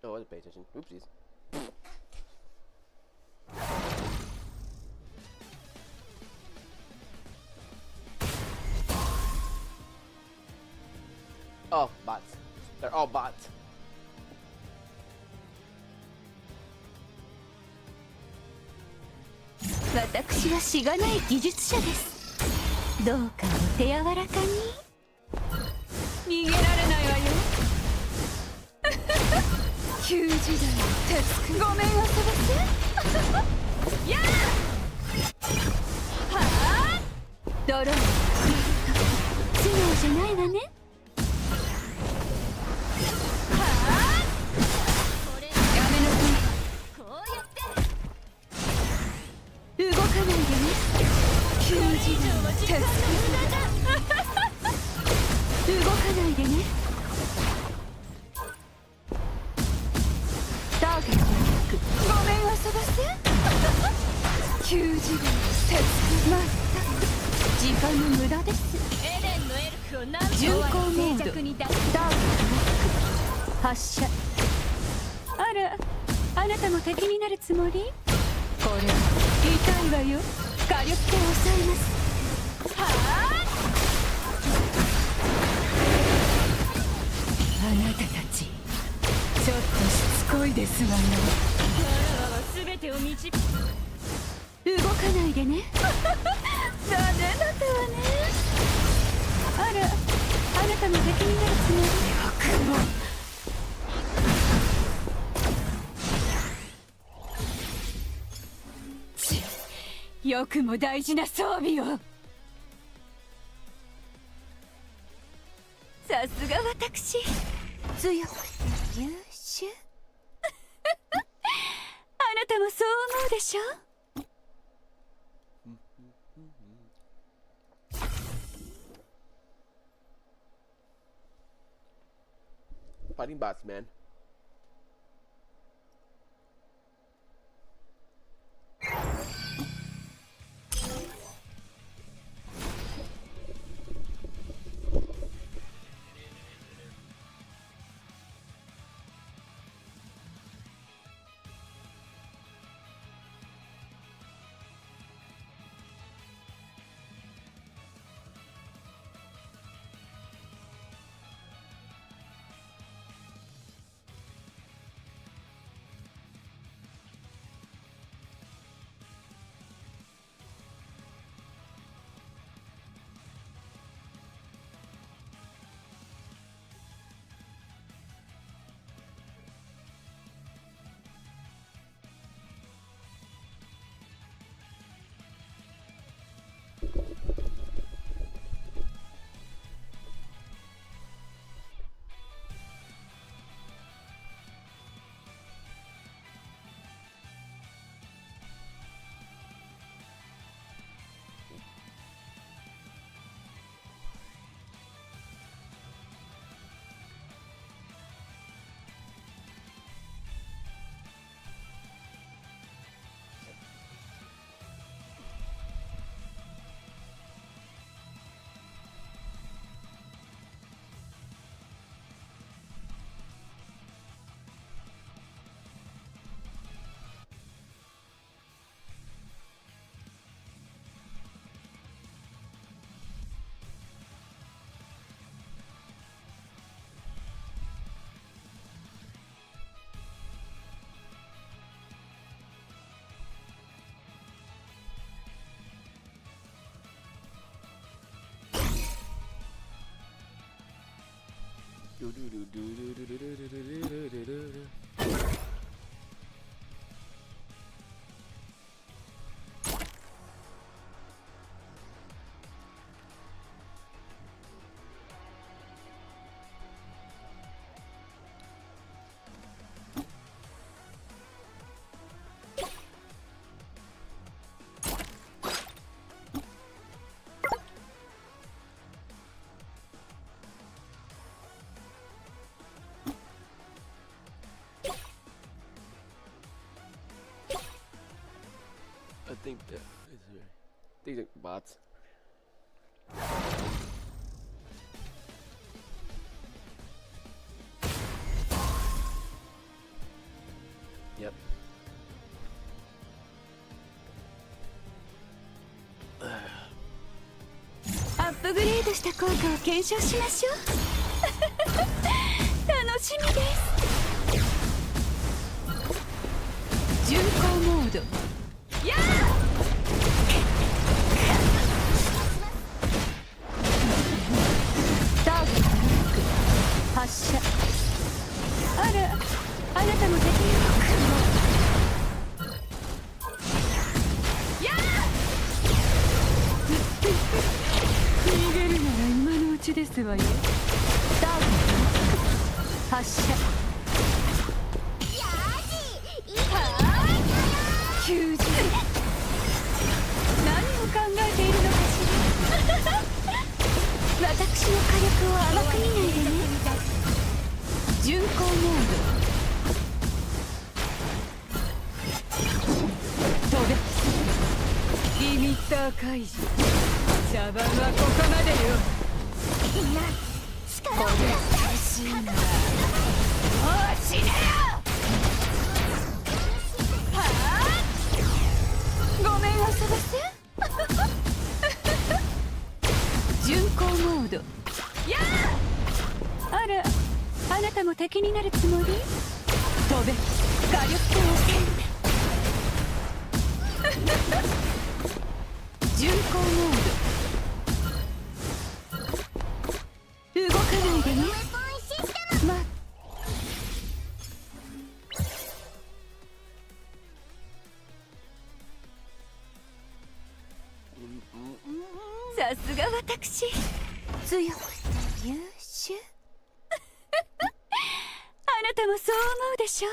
Oh, I didn't pay attention. Oopsies. Oh, bots. They're all bots. 私はしがない技術者です。どうかお手柔らかに。逃げられないわよ。旧時代の鉄ごめんあそばせ。やあ。はあ。ドローン。素直じゃないわね。はあ。やめなさい。こうやって。動かないでね。旧時代の鉄動かないでね。ターゲットロック。ごめんあそばせ。旧時代の鉄まったく時間の無駄です。エレンのエルフを何と巡航モード。ターゲットロック発射。あら、あなたも敵になるつもり？これ痛いわよ。火力で抑えます。はあ。あなたたちちょっとしつこいですわよ。わらわは全てを導く。動かないでね。残念だったわね。あら、あなたも敵になるつもり？よくも。よくも大事な装備を。さすが私、強くて優秀。あなたもそう思うでしょ。Fighting bots, man. I think these are bots. Yep. アップグレードした効果を検証しましょう。楽しみです。巡航モード。やあ。ターゲットロック発射。あら、あなたも敵よ。逃げるなら今のうちですわよ。ターゲット発射。90。何を考えているのかしら。私の火力を甘く見ないでね。巡航モード。飛べ。リミッター解除。茶番はここまでよ。みんな力を出しいな。もう死ねよ。はあ。ごめん遊ばせ。巡航モード。やあ。あら、あなたも敵になるつもり？飛べ。火力と汚染。巡航モード。動かないでね。さすが私、強くて優秀。あなたもそう思うでしょ。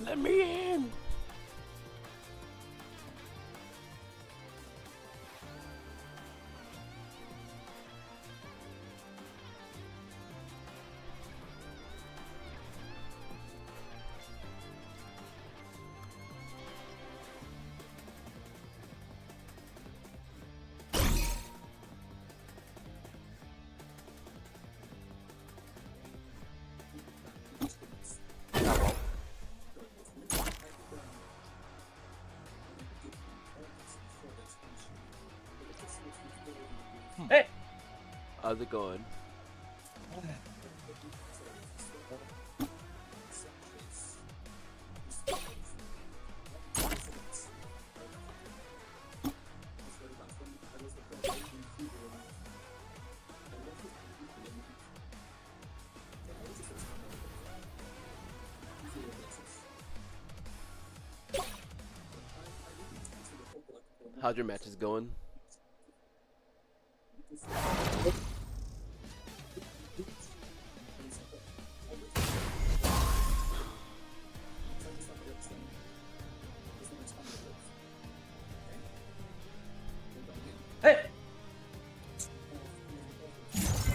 Let me in! Hey! How's it going? How's your matches going?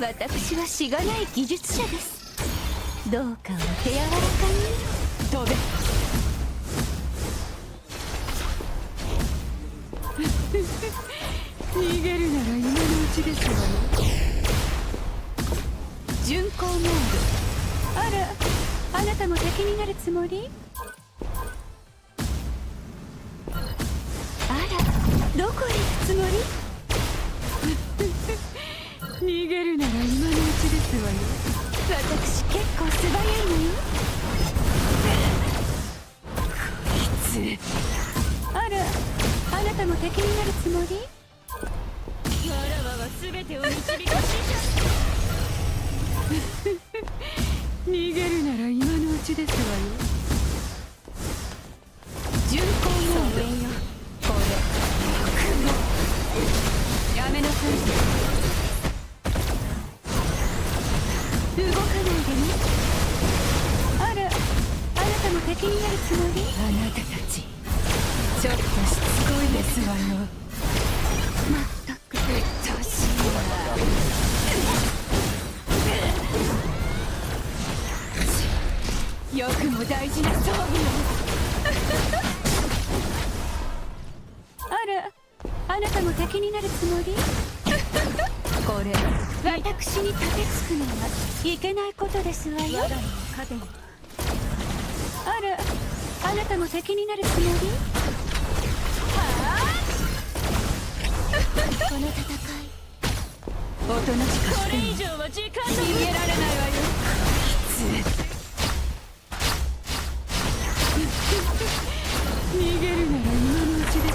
私はしがない技術者です。どうかお手柔らかに飛べ。逃げるなら今のうちですわよ。巡航モード。あら、あなたも敵になるつもり？あら、どこへ行くつもり？逃げるなら今のうちですわよ。私結構素早いのよ。こいつ。あら、あなたも敵になるつもり？わらわは全てを導く使者。逃げるなら今のうちですわよ。巡航モードよ。これやめなさい。動かないでね。あら、あなたも敵になるつもり？あなたたちちょっとしつこいですわよ。まったくうっとうしいわ。よくも大事な装備を。あら、あなたも敵になるつもり？これ私に立てつくのはいけないことですわよ。あら、あなたも敵になるつもり？はあこの戦いおとなしくしてもこれ以上は時間の逃げられないわよ。逃げるなら今のうちですわよ。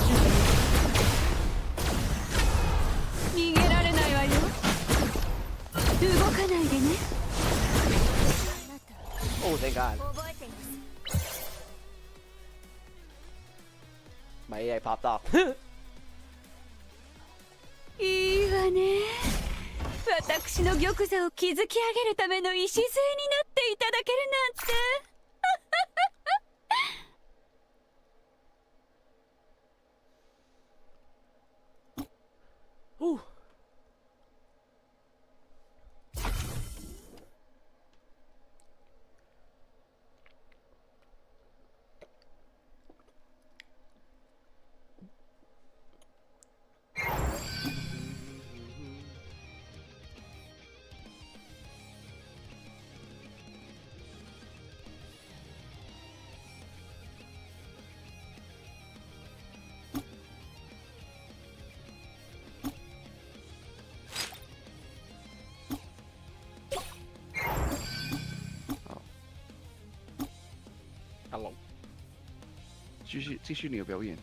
逃げられないわよ。動かないでね。Oh, thank God. My AI popped off. いいわね。私の玉座を築き上げるための礎になっていただけるなんて。Ooh. Hello. 继续你的表演。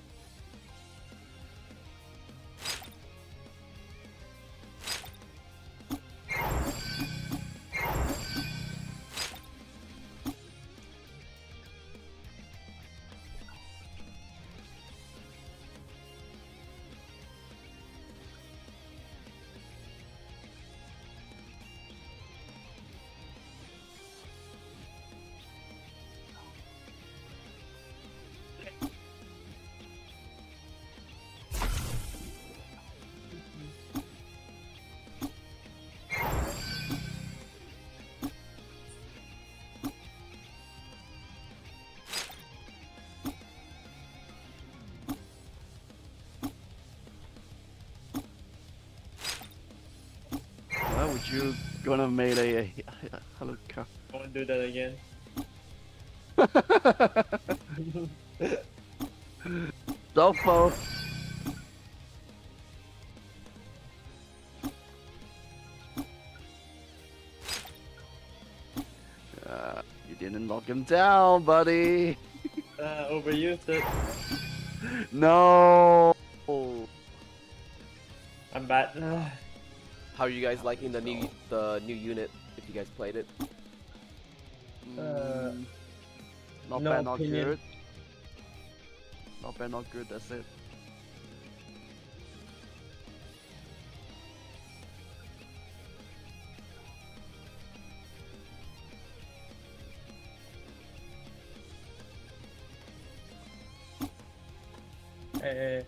Why would you gonna melee a hello cow? I want to do that again. Dolfo. You didn't knock him down, buddy. Overused it. No. I'm bad. How are you guys liking the new unit? If you guys played it, Not no bad, not opinion. good. Not bad, not good. That's it. Hey.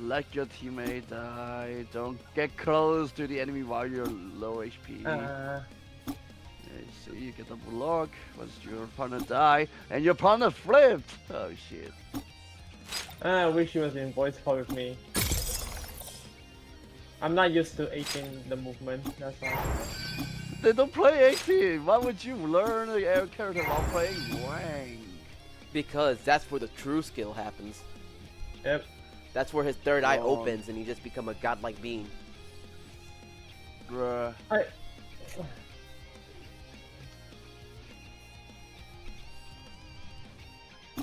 Let your teammate die. Don't get close to the enemy while you're low HP. See, you get double lock once your partner die, and your partner flipped. Oh shit. I wish he was in voice call with me. I'm not used to 18 the movement, that's all. They don't play 18. Why would you learn the air character while playing Wang? Because that's where the true skill happens. Yep. That's where his third eye opens and he just become a godlike being. Bruh.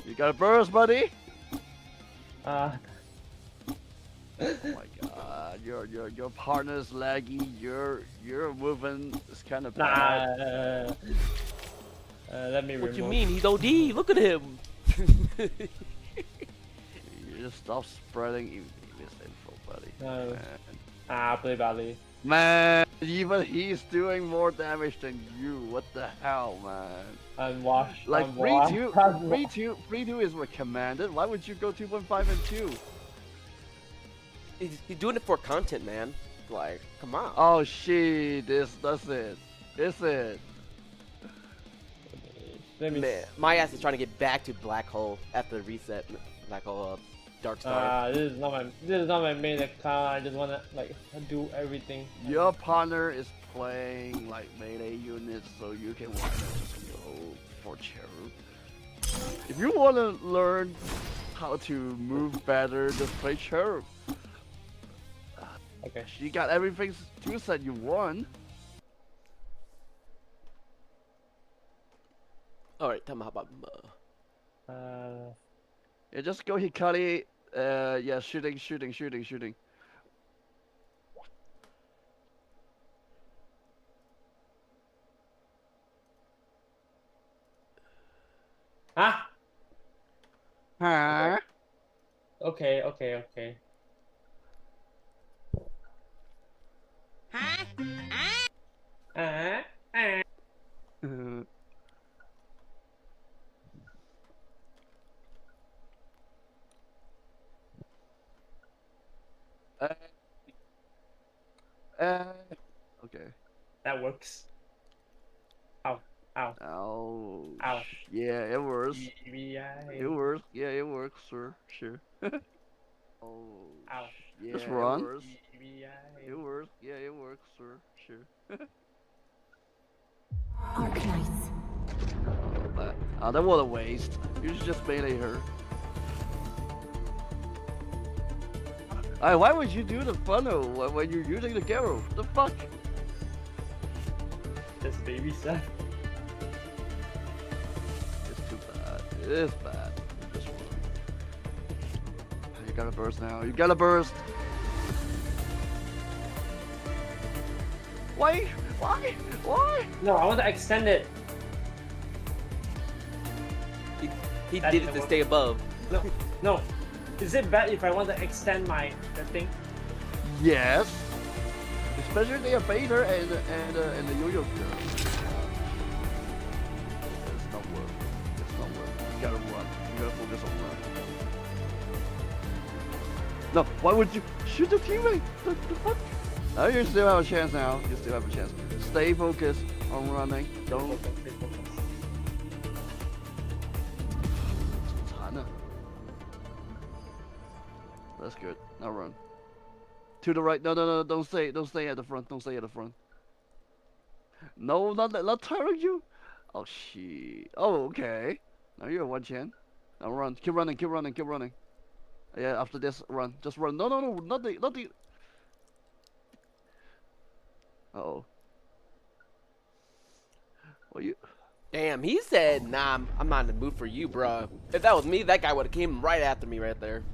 You got a burst, buddy? Oh my god, your partner's laggy. Your movement is kind of bad. Let me. What you mean? He's OD. Look at him. You just stop spreading misinfo, buddy. Play badly. Man, even he's doing more damage than you. What the hell, man? Unwashed. Like 3-2 is recommended. Why would you go 2.5 and 2? He's doing it for content, man. Like, come on. Oh shit, that's it. It's it. Man, my ass is trying to get back to Black Hole after the reset. Black Hole, Dark Star. This is not my main account. I just wanna like do everything. Your partner is playing like melee units, so you can want to just go for Cherub. If you want to learn how to move better, just play Cherub. Okay. She got everything to set you won. Alright, tell me how about Yeah, just go Hikari. Yeah, shooting. Huh? Huh? Okay. Okay. That works. Ow. Ouch. Yeah, it works. It works. Yeah, it works, sir. Sure. Oh. Ow. Yeah, just run. It works. Yeah, it works, sir. Sure. Arcanites. That was a waste. You should just melee her. Why would you do the funnel when you're using the Garo? The fuck? Just baby stuff. It's too bad. It is bad. Just run. You gotta burst now. You gotta burst. Why? No, I want to extend it. he did it to stay above. No. Is it bad if I want to extend the thing? Yes. Especially the Vader and the Yo-Yo girl. It's not worth. You gotta run. You gotta focus on run. No, why would you shoot the teammate? The fuck? Oh, you still have a chance now. You still have a chance. Stay focused on running. Don't. That's good. Now run. To the right. No. Don't stay at the front. Don't stay at the front. No, not turning you. Oh shit. Oh, okay. Now you have one chance. Now run. Keep running. Yeah, after this, run. Just run. No. Not the. Uh-oh. Well, you. Damn, he said, nah, I'm not in the mood for you, bro. If that was me, that guy would have came right after me right there.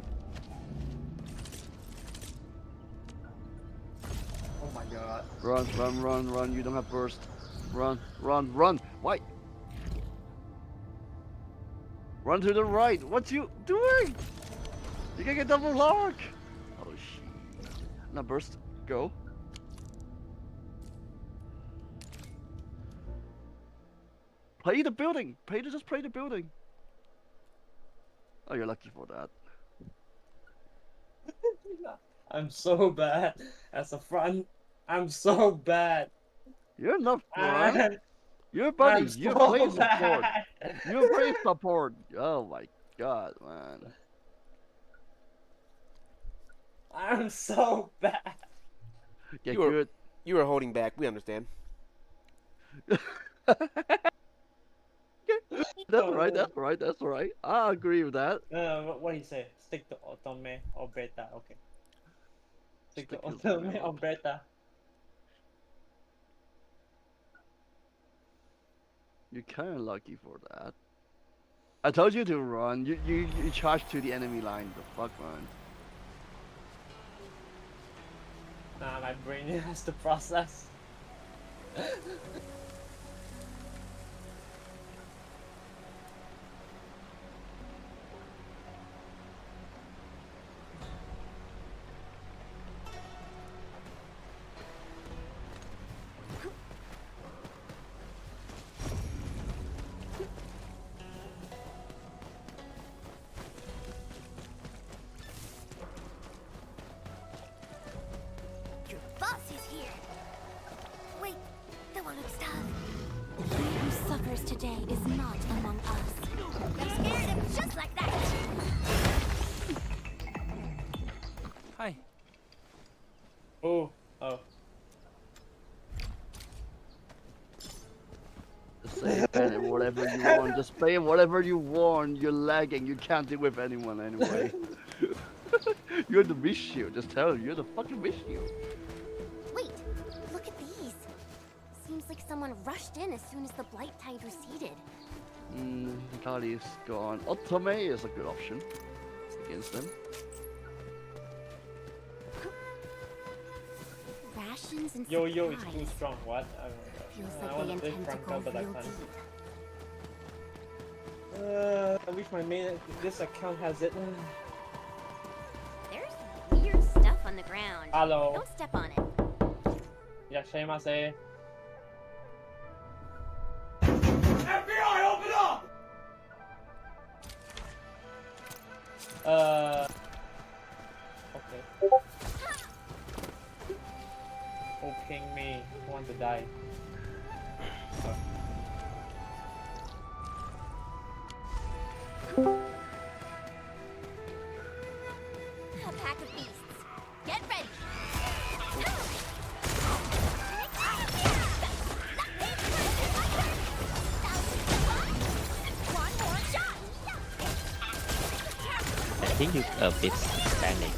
Oh my god. Run. You don't have burst. Run. Why? Run to the right. What you doing? You can get double lock. Oh shit. Now burst. Go. Play the building. Just play the building. Oh, you're lucky for that. I'm so bad as a front. I'm so bad. You're not front. I'm, You're buddy. I'm You're so playing support. bad. You're playing support. Oh my god, man. I'm so bad. Get You were- good. You were holding back. We understand. That's right. That's right. That's right. I agree with that. What he say? Stick to Otome or Beta. Okay. Stick to Stick to Otome Otome. or Beta. You're kind of lucky for that. I told you to run. You charge to the enemy line. The fuck, man. Nah, my brain has to process. Your boss is here. Wait, the one who's tough. He who suffers today is not among us. I scared him just like that. Hi. Oh, oh. Just say whatever you want. Just play whatever you want. You're lagging. You can't deal with anyone anyway. You're the wish shield. Just tell him you're the fucking wish shield. Wait, look at these. Seems like someone rushed in as soon as the blight tide receded. Kali's gone. Otome is a good option against them. Rations and Yo, it's too supplies. strong. What? Feels I like want they to play intend to Franco, go but I real can't. deep. I wish my main this account has it. There's weird stuff on the ground. Hello. Don't step on it. Yashimase. FBI, open up! Okay. Oh, king me. I want to die. A pack of beasts. Get ready. One more shot. I think you a bit standing.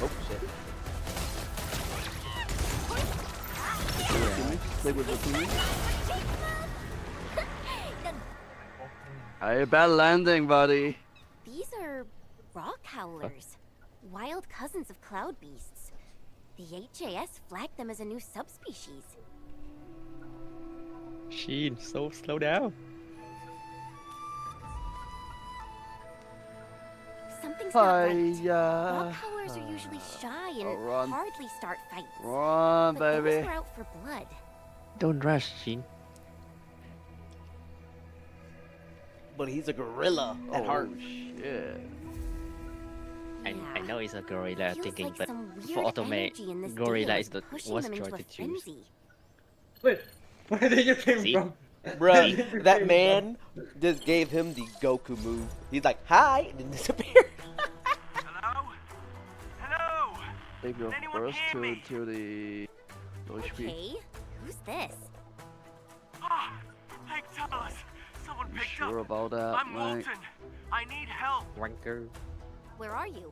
Oh shit. Stay with the team. Hey, bad landing, buddy. These are rock howlers, wild cousins of cloud beasts. The HAS flagged them as a new subspecies. Sheen, so slow down. Something's not right. Hiya. Rock howlers are usually shy and Oh, run. hardly start fights. Run, But those baby. were out for blood. Don't rush, Sheen. But he's a gorilla at heart. Oh, shit. I Yeah. know it's a gorilla Feels thinking, like but some for weird Otome, energy in this gorilla deal is the pushing worst them into choice a to choose. frenzy. Wait, where did you came See? from? Bruh, that man just gave him the Goku move. He's like, hi, and then disappeared. Hello? Hello? Save your Can anyone first hear me? to the low HP. Okay, who's this? Ah, thank Thomas. Someone You picked sure up. about that, I'm mate? Walton. I need help. Wanker. Where are you?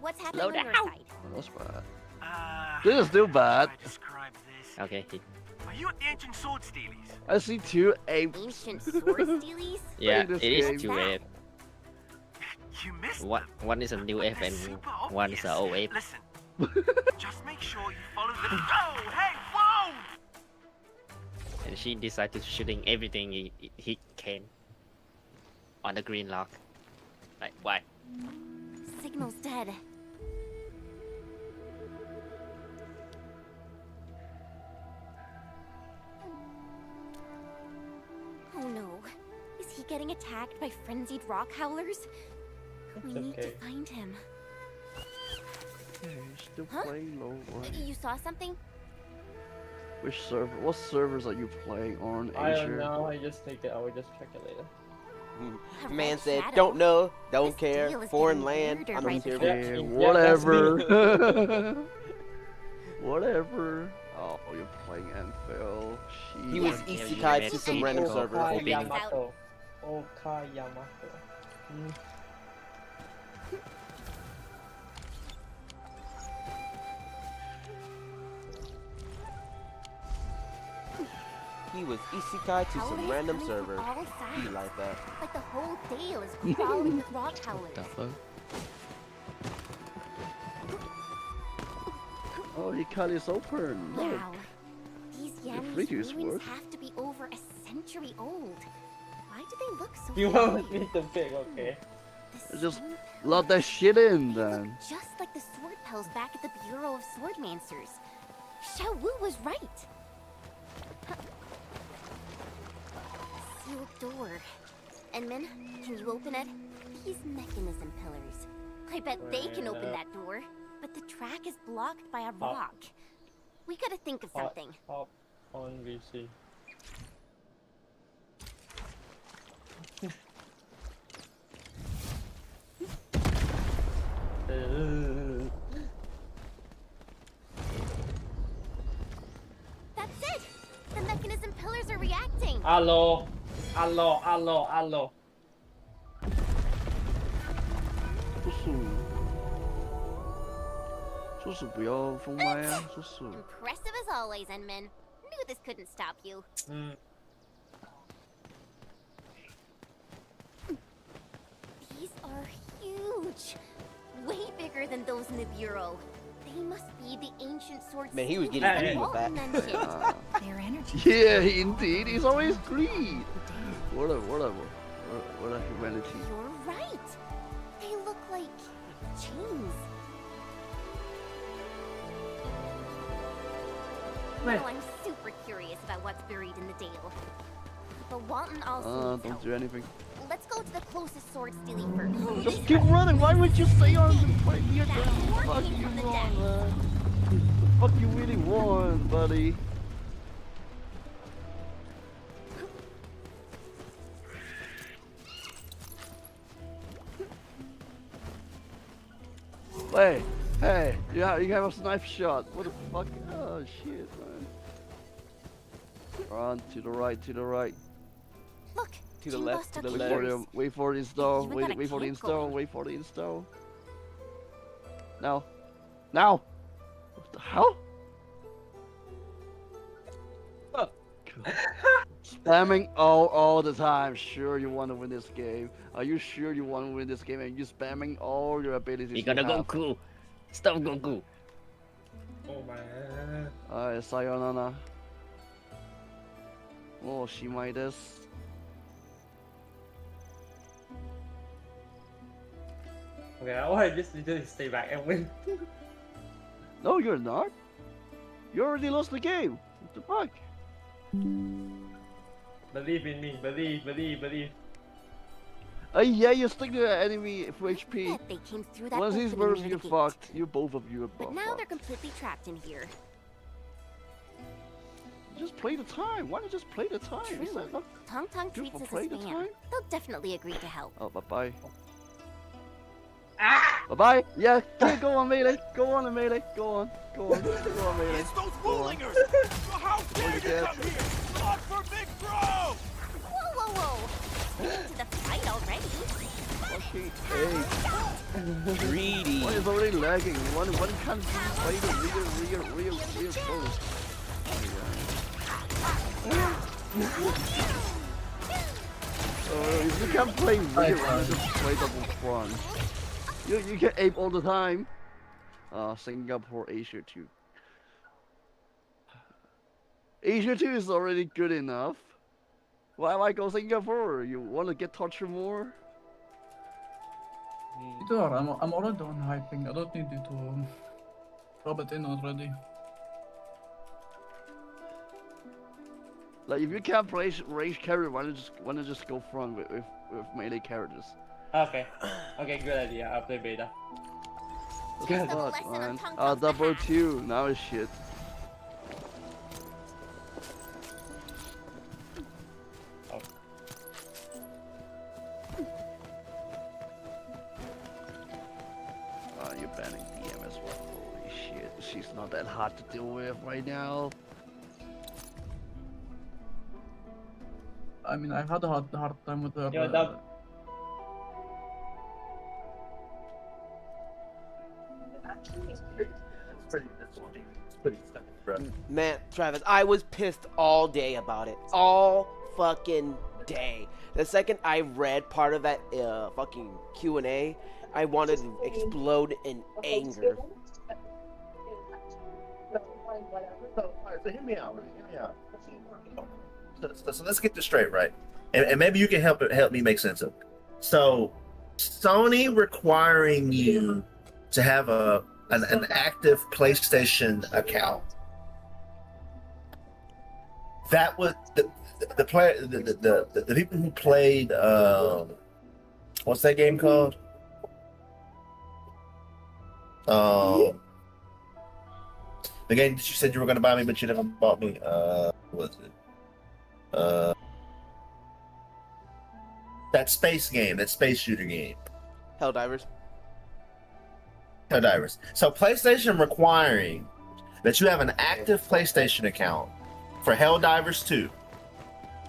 What's happening Slow on your down. side? Oh, that's bad. Uh, This is still how bad. do I describe this? Okay. Are you at the ancient sword steelies? I see two apes. Ancient sword steelies? Yeah, this it is game. 2 F. You missed One, them. one is a new F They're and super one is a obvious. old F. Listen, just make sure you follow the. Oh, hey, whoa! And she decided to shooting everything he can on the green lock. Like, why? Signal's dead. Oh no. Is he getting attacked by frenzied rock howlers? We need okay. to find him. Yeah, he's still Huh? playing low. You saw something? Which server? What servers are you playing on, I don't Asia? know. I just take it. I will just check it later. A Man red said, shadow. don't know, don't This care, deal is foreign getting land, weirder I by don't the care. Okay, Yeah, whatever. Whatever. Oh, you're playing Anfield. He was Yeah, you isekai made to it some easy. random Oh, server. oh. Yamato. Oka Yamato. He was isekai to some Howlers random coming from server. all He sides. like that. Like the whole dale is crawling with rock howlers. The fuck? Oh, he cut his open. Look. Wow. These free Yanni's to use ruins word. have to be over a century old. Why do they look so You familiar? want me to pick? Okay. The Just stone Load that shit in They look then. just like the sword pals back at the Bureau of Swordmancers. Xiao Wu was right. Sealed door. Enman, can you open it? These mechanism pillars. I bet they can open that door. But the track is blocked by a rock. We gotta think of something. Hop on VC. That's it! The mechanism pillars are reacting! Allo. Allo, allo, allo. 叔叔不要封麦啊，叔叔。 Impressive as always, Enman. Knew this couldn't stop you. These are huge! Way bigger than those in the Bureau. They must be the ancient swords. Man, he was getting Hey. green with that. Their energy. Yeah, indeed, he's always green. What a humanity. You're right. They look like chains. Now I'm super curious about what's buried in the Dale. But Walton also needs Don't help. do anything. Let's go to the closest sword stealing first. Just keep running. Why would you stay on the fight here? That The sword fuck came you from the want, depths. man? The fuck you really want, buddy? Wait, hey, yeah, you have a snipe shot. What the fuck? Oh shit, man. Run to the right, to the right. Look, To the Jin left, lost to our the Wait left. for keepers. the wait for the install. Even got a Wait for the camp install. going. Wait for the install. Now, now. What the hell? Spamming all the time. Sure, you want to win this game. Are you sure you want to win this game? And you spamming all your abilities. You gotta have? Goku. Stop Goku. Oh man. Alright, sayonara. Oh, she might this. Okay, I want to just literally stay back and win. No, you're not. You already lost the game. What the fuck? Believe in me. Believe. Yeah, you stick to the enemy for HP. Bet they came through that Once he's opening burst, near you're the gate. fucked. You both of you are But now fucked. they're completely trapped in here. Just play the time. Why not just play the time? True. Is that not... Tong Tong Good treats for us play as the fans. time? They'll definitely agree to help. Oh, bye-bye. Ah! Bye-bye. Yeah, go on, melee. Go on, melee. Go on, melee. It's those Woolingers! So how dare you dead. come here? Not for Big Bro! Whoa! Into the fight already? Fucking hey. Greedy. One is already lagging. One can't play the real close. If you can't play real, you just play double front. You can aim all the time. Singapore Asia 2. Asia 2 is already good enough. Why go Singapore? You want to get tortured more? It's alright, I'm already on hyping. I don't need you to rub it in already. Like if you can't play range carry, why not just go front with melee characters? Okay. Okay, good idea. I'll play beta. Good luck, man. Double 2. Now it's shit. Oh. You're banning DM as well. Holy shit. She's not that hard to deal with right now. I mean, I've had a hard time with her. Yo, that. Man, Travis, I was pissed all day about it. All fucking day. The second I read part of that fucking Q&A, I wanted to explode in anger. So hear me out. So let's get this straight, right? And maybe you can help me make sense of it. So Sony requiring you to have an active PlayStation account. That was the people who played what's that game called? The game that you said you were gonna buy me, but you never bought me. What was it? That space game, that space shooter game. Helldivers. Helldivers. So PlayStation requiring that you have an active PlayStation account for Helldivers 2.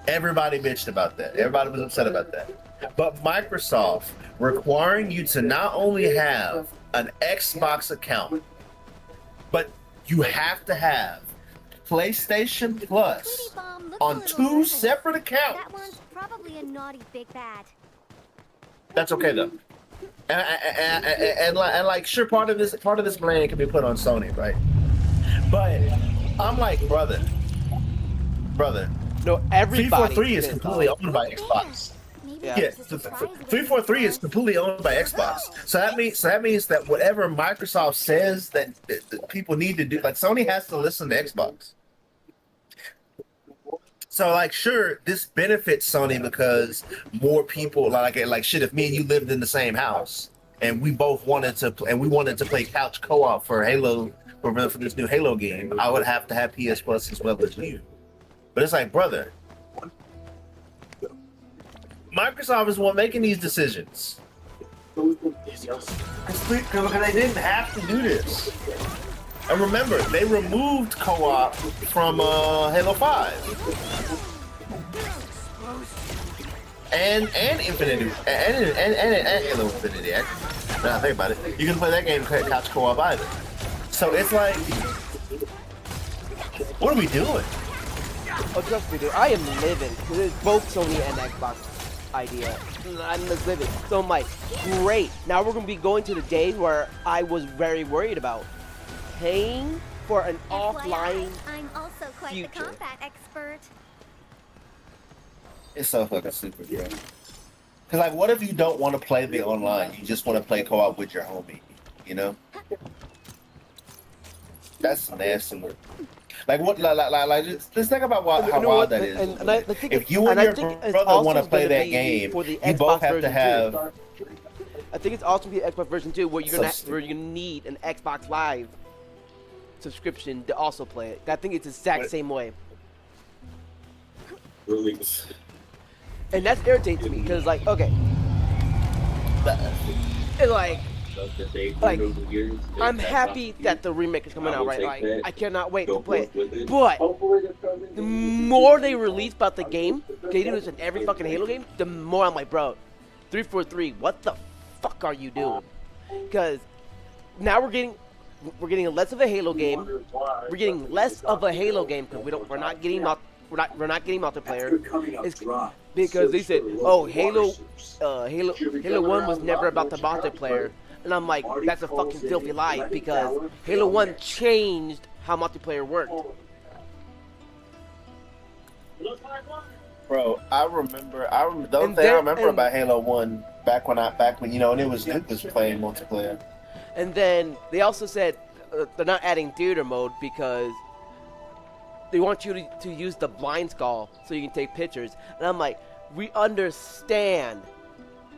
Everybody bitched about that. Everybody was upset about that. But Microsoft requiring you to not only have an Xbox account, but you have to have PlayStation Plus on 2 separate accounts. That one's probably a naughty big bad. That's okay though. And like sure, part of this blame can be put on Sony, right? But I'm like, brother. No, everybody. 343 is completely owned by Xbox. Yeah. Yeah, 343 is completely owned by Xbox. So that means that whatever Microsoft says that people need to do, like Sony has to listen to Xbox. So like, sure, this benefits Sony because more people like shit. If me and you lived in the same house and we both wanted to play couch co-op for Halo for this new Halo game, I would have to have PS Plus as well as you. But it's like, brother, Microsoft is one making these decisions. Because they didn't have to do this. And remember, they removed co-op from Halo 5. And Infinity and Halo Infinity. Now think about it. You can play that game couch co-op either. So it's like, what are we doing? Oh, trust me, dude. I am living. It's both Sony and Xbox idea. I'm just living. So I'm like, great. Now we're going to be going to the days where I was very worried about paying for an offline I'm also quite future. the combat expert. It's so fucking stupid, bro. Because like, what if you don't want to play the online? You just want to play co-op with your homie, you know? That's nasty. Like what? Like just think about how wild that is. If you and your brother want to play that game, you both have to have. I think it's also the Xbox version 2 where you're gonna need an Xbox Live subscription to also play it. I think it's the exact same way. And that's irritating to me because like, okay, it's like I'm happy that the remake is coming out, right? Like, I cannot wait to play it. But the more they release about the game, they do this in every fucking Halo game, the more I'm like, bro, 343, what the fuck are you doing? Because now we're getting less of a Halo game. We're getting less of a Halo game because we're not getting multiplayer. It's because they said, oh, Halo 1 was never about the multiplayer. And I'm like, that's a fucking filthy lie because Halo 1 changed how multiplayer worked. Bro, I remember about Halo 1 back when you know, and it was playing multiplayer. And then they also said they're not adding theater mode because they want you to use the blind skull so you can take pictures. And I'm like, we understand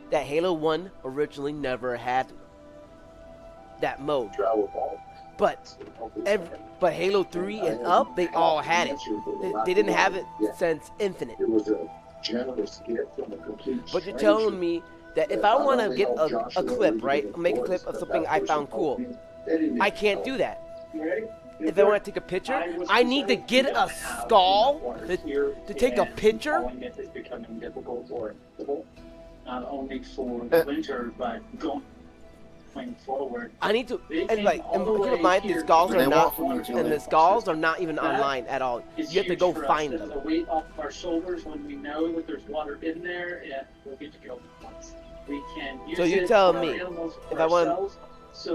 that Halo 1 originally never had that mode. But Halo 3 and up, they all had it. They didn't have it since Infinite. But you're telling me that if I want to get a clip, right, make a clip of something I found cool, I can't do that. If I want to take a picture, I need to get a skull to take a picture. Not only for the winter, but going forward. I need to, and like, and keep in mind, the skulls are not even online at all. You have to go find them. The weight off of our shoulders when we know that there's water in there, and we'll get to go. We can use so you're telling me, if I want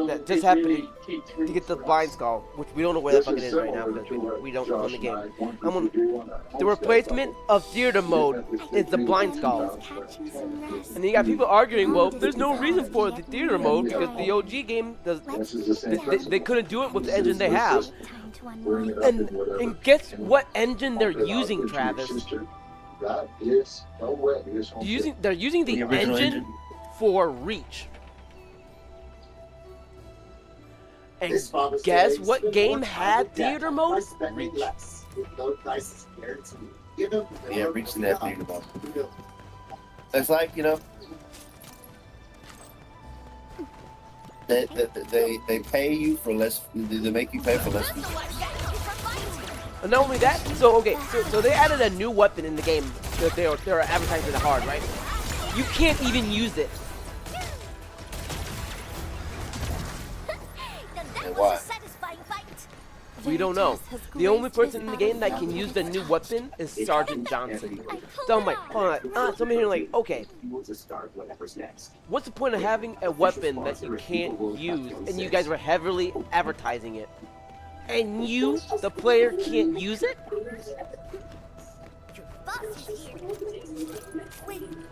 that just happened to get the blind skull, which we don't know where that fucking is right now because we don't know in the game. The replacement of theater mode is the blind skull. And then you got people arguing, well, there's no reason for the theater mode because the OG game they couldn't do it with the engine they have. And guess what engine they're using, Travis? They're using the engine for Reach. And guess what game had theater mode? Reach. Yeah, Reach and that theater mode. It's like, you know, they pay you for less. They make you pay for less. And not only that, so they added a new weapon in the game that they were advertising it hard, right? You can't even use it. And why? We don't know. The only person in the game that can use the new weapon is Sergeant Johnson. So I'm like, hold on. So I'm here like, okay. What's the point of having a weapon that you can't use, and you guys were heavily advertising it, and you, the player, can't use it?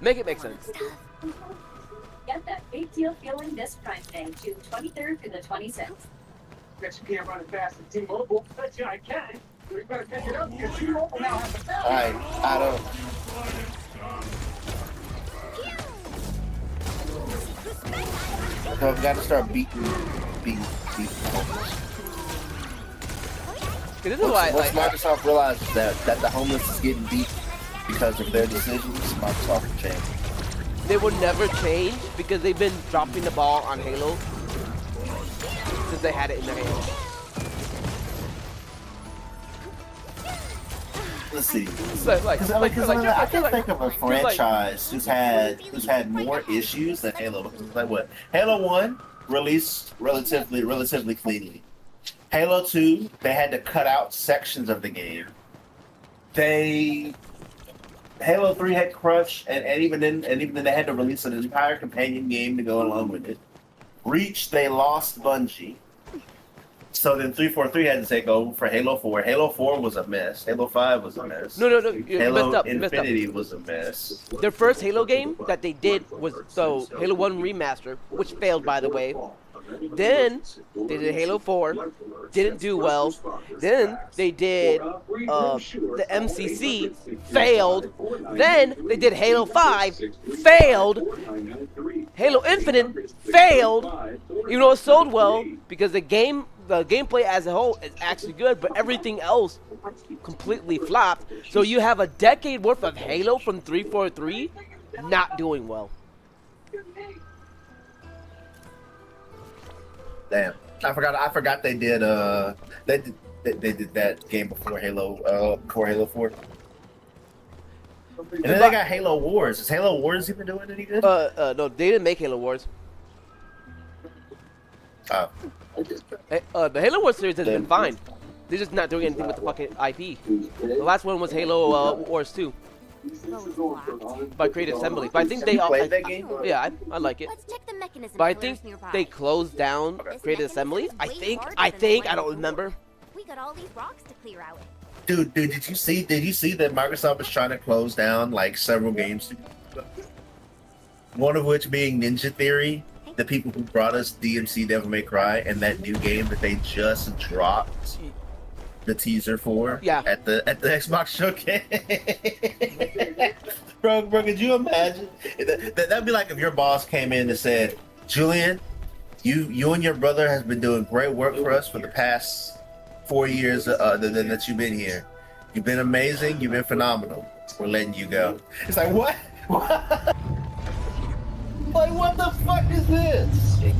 Make it make sense. Get that big deal feeling this Prime Day, June 23rd through the 26th. Bet you can't run as fast as T-Mobile. Bet you I can. We better pick it up because T-Mobile now has a bell. Alright, I don't. So I've got to start beating. This is why, once Microsoft realizes that the homeless is getting beat because of their decisions, Microsoft will change. They will never change because they've been dropping the ball on Halo since they had it in their hands. Let's see. I can think of a franchise who's had more issues than Halo. Like what? Halo 1 released relatively cleanly. Halo 2, they had to cut out sections of the game. Halo 3 had crunch, and even then they had to release an entire companion game to go along with it. Reach, they lost Bungie. So then 343 had to take over for Halo 4. Halo 4 was a mess. Halo 5 was a mess. No, you Halo messed up. Infinity was a mess. Their first Halo game that they did was Halo 1 Remaster, which failed, by the way. Then they did Halo 4, didn't do well. Then they did the MCC, failed. Then they did Halo 5, failed. Halo Infinite, failed. Even though it sold well, because the gameplay as a whole is actually good, but everything else completely flopped. So you have a decade worth of Halo from 343 not doing well. Damn, I forgot they did that game before Halo 4. And then they got Halo Wars. Is Halo Wars even doing any good? No, they didn't make Halo Wars. Oh. The Halo Wars series has been fine. They're just not doing anything with the fucking IP. The last one was Halo Wars 2 by Creative Assembly. But I think they all played that game? Yeah, I like it. Let's check the mechanism But I pillars think nearby. they closed down Creative Assembly. I think I don't remember. We got all these rocks to clear out. Dude, did you see that Microsoft is trying to close down like several games? One of which being Ninja Theory, the people who brought us DMC Devil May Cry, and that new game that they just dropped. the teaser for. Yeah. At the Xbox showcase. bro, could you imagine? That'd be like if your boss came in and said, Julian, you and your brother has been doing great work for us for the past 4 years that you've been here. You've been amazing. You've been phenomenal. We're letting you go. It's like, what? Like, what the fuck is this? It's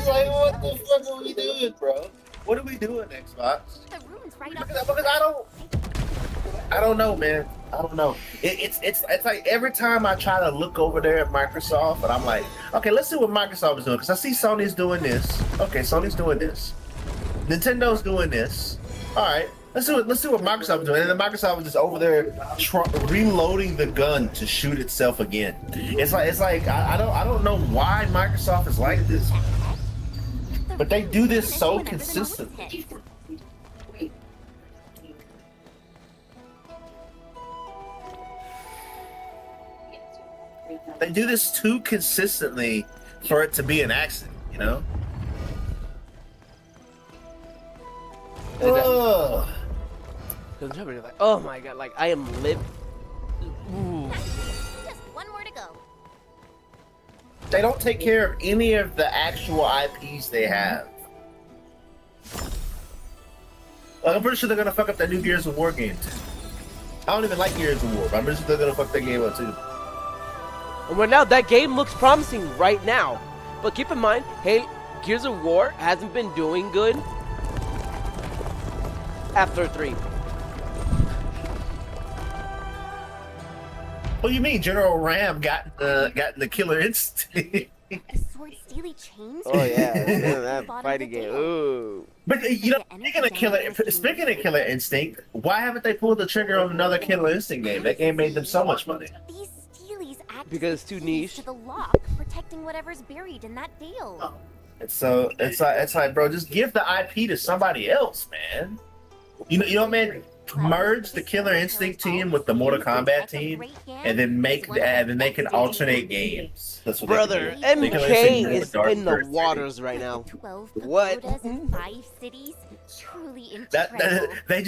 like, what the fuck are we doing, bro? What are we doing, Xbox? The room's right up. Because I don't know, man. I don't know. It's like every time I try to look over there at Microsoft, and I'm like, okay, let's see what Microsoft is doing. Because I see Sony's doing this. Okay, Sony's doing this. Nintendo's doing this. All right, let's see what Microsoft is doing. And then Microsoft is just over there reloading the gun to shoot itself again. It's like I don't know why Microsoft is like this, but they do this so consistently. They do this too consistently for it to be an accident, you know? Ugh. Like, oh my god, like I am living. Just one more to go. They don't take care of any of the actual IPs they have. Like, I'm pretty sure they're gonna fuck up that new Gears of War game too. I don't even like Gears of War, but I'm pretty sure they're gonna fuck that game up too. And right now, that game looks promising right now. But keep in mind, hey, Gears of War hasn't been doing good after 3. What do you mean, General Ram got the killer instinct? The sword steely chains. Oh yeah, that fighting game. Ooh. But you know, speaking of killer instinct, why haven't they pulled the trigger on another killer instinct game? That game made them so much money. These steelies act Because it's too niche. to the lock, protecting whatever's buried in that deal. It's like, bro, just give the IP to somebody else, man. You know, man. Merge the Killer Instinct team with the Mortal Kombat team, and then they can alternate games. That's what Brother, they can do. MK is in the waters right now. 12 What? pagodas and 5 cities. Truly That incredible. they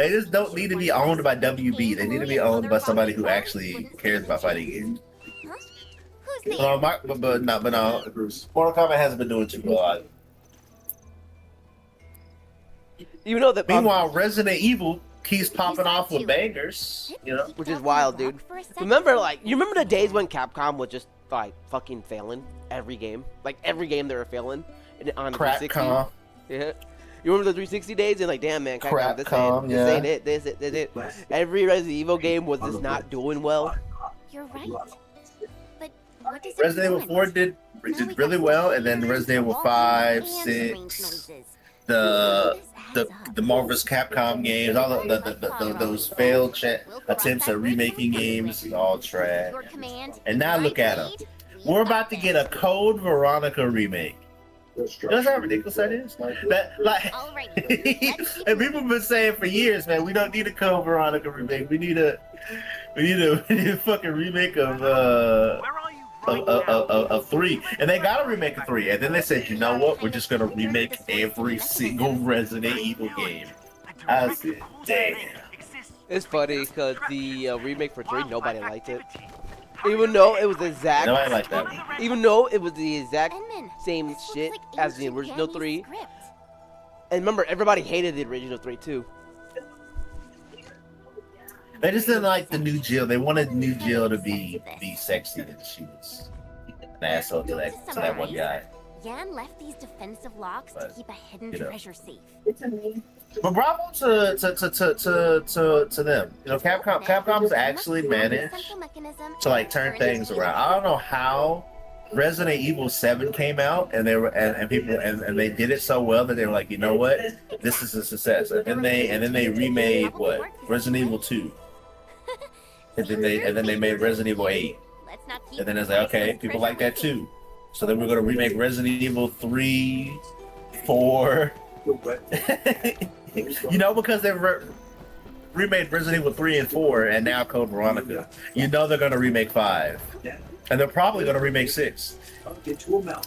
just don't need to be owned by WB. They need to be owned by somebody who actually cares about fighting games. Huh? Who's there? But no. Mortal Kombat hasn't been doing too well. You know that. Meanwhile, Resident Evil keeps popping off with bangers, you know, which is wild, dude. Remember, you remember the days when Capcom was just like fucking failing every game, like every game they were failing on 360. Yeah. You remember the 360 days? And like, damn man, Capcom, this ain't it. This it. Every Resident Evil game was just not doing well. You're right. But what does Resident Evil 4 did really well, and then Resident Evil 5, 6, the Marvel vs. Capcom games, all those failed attempts at remaking games is all trash. And now look at them. We're about to get a Code Veronica remake. You know how ridiculous that is? And people have been saying for years, man, we don't need a Code Veronica remake. We need a fucking remake of 3, and they got a remake of 3, and then they said, you know what, we're just gonna remake every single Resident Evil game. I said, damn. It's funny because the remake for 3, nobody liked it. Even though it was the exact, nobody liked that one. Even though it was the exact same shit as the original 3. And remember, everybody hated the original 3 too. They just didn't like the new Jill. They wanted new Jill to be sexy, and she was an asshole to that one guy. Yan left these defensive locks to keep a hidden treasure safe. But bravo to them. You know, Capcom's actually managed to like turn things around. I don't know how Resident Evil 7 came out, and they were and people and they did it so well that they were like, you know what, this is a success. And then they remade what, Resident Evil 2. And then they made Resident Evil 8. And then it's like, okay, people like that too. So then we're gonna remake Resident Evil 3, 4. You know, because they remade Resident Evil 3 and 4, and now Code Veronica. You know they're gonna remake 5, and they're probably gonna remake 6.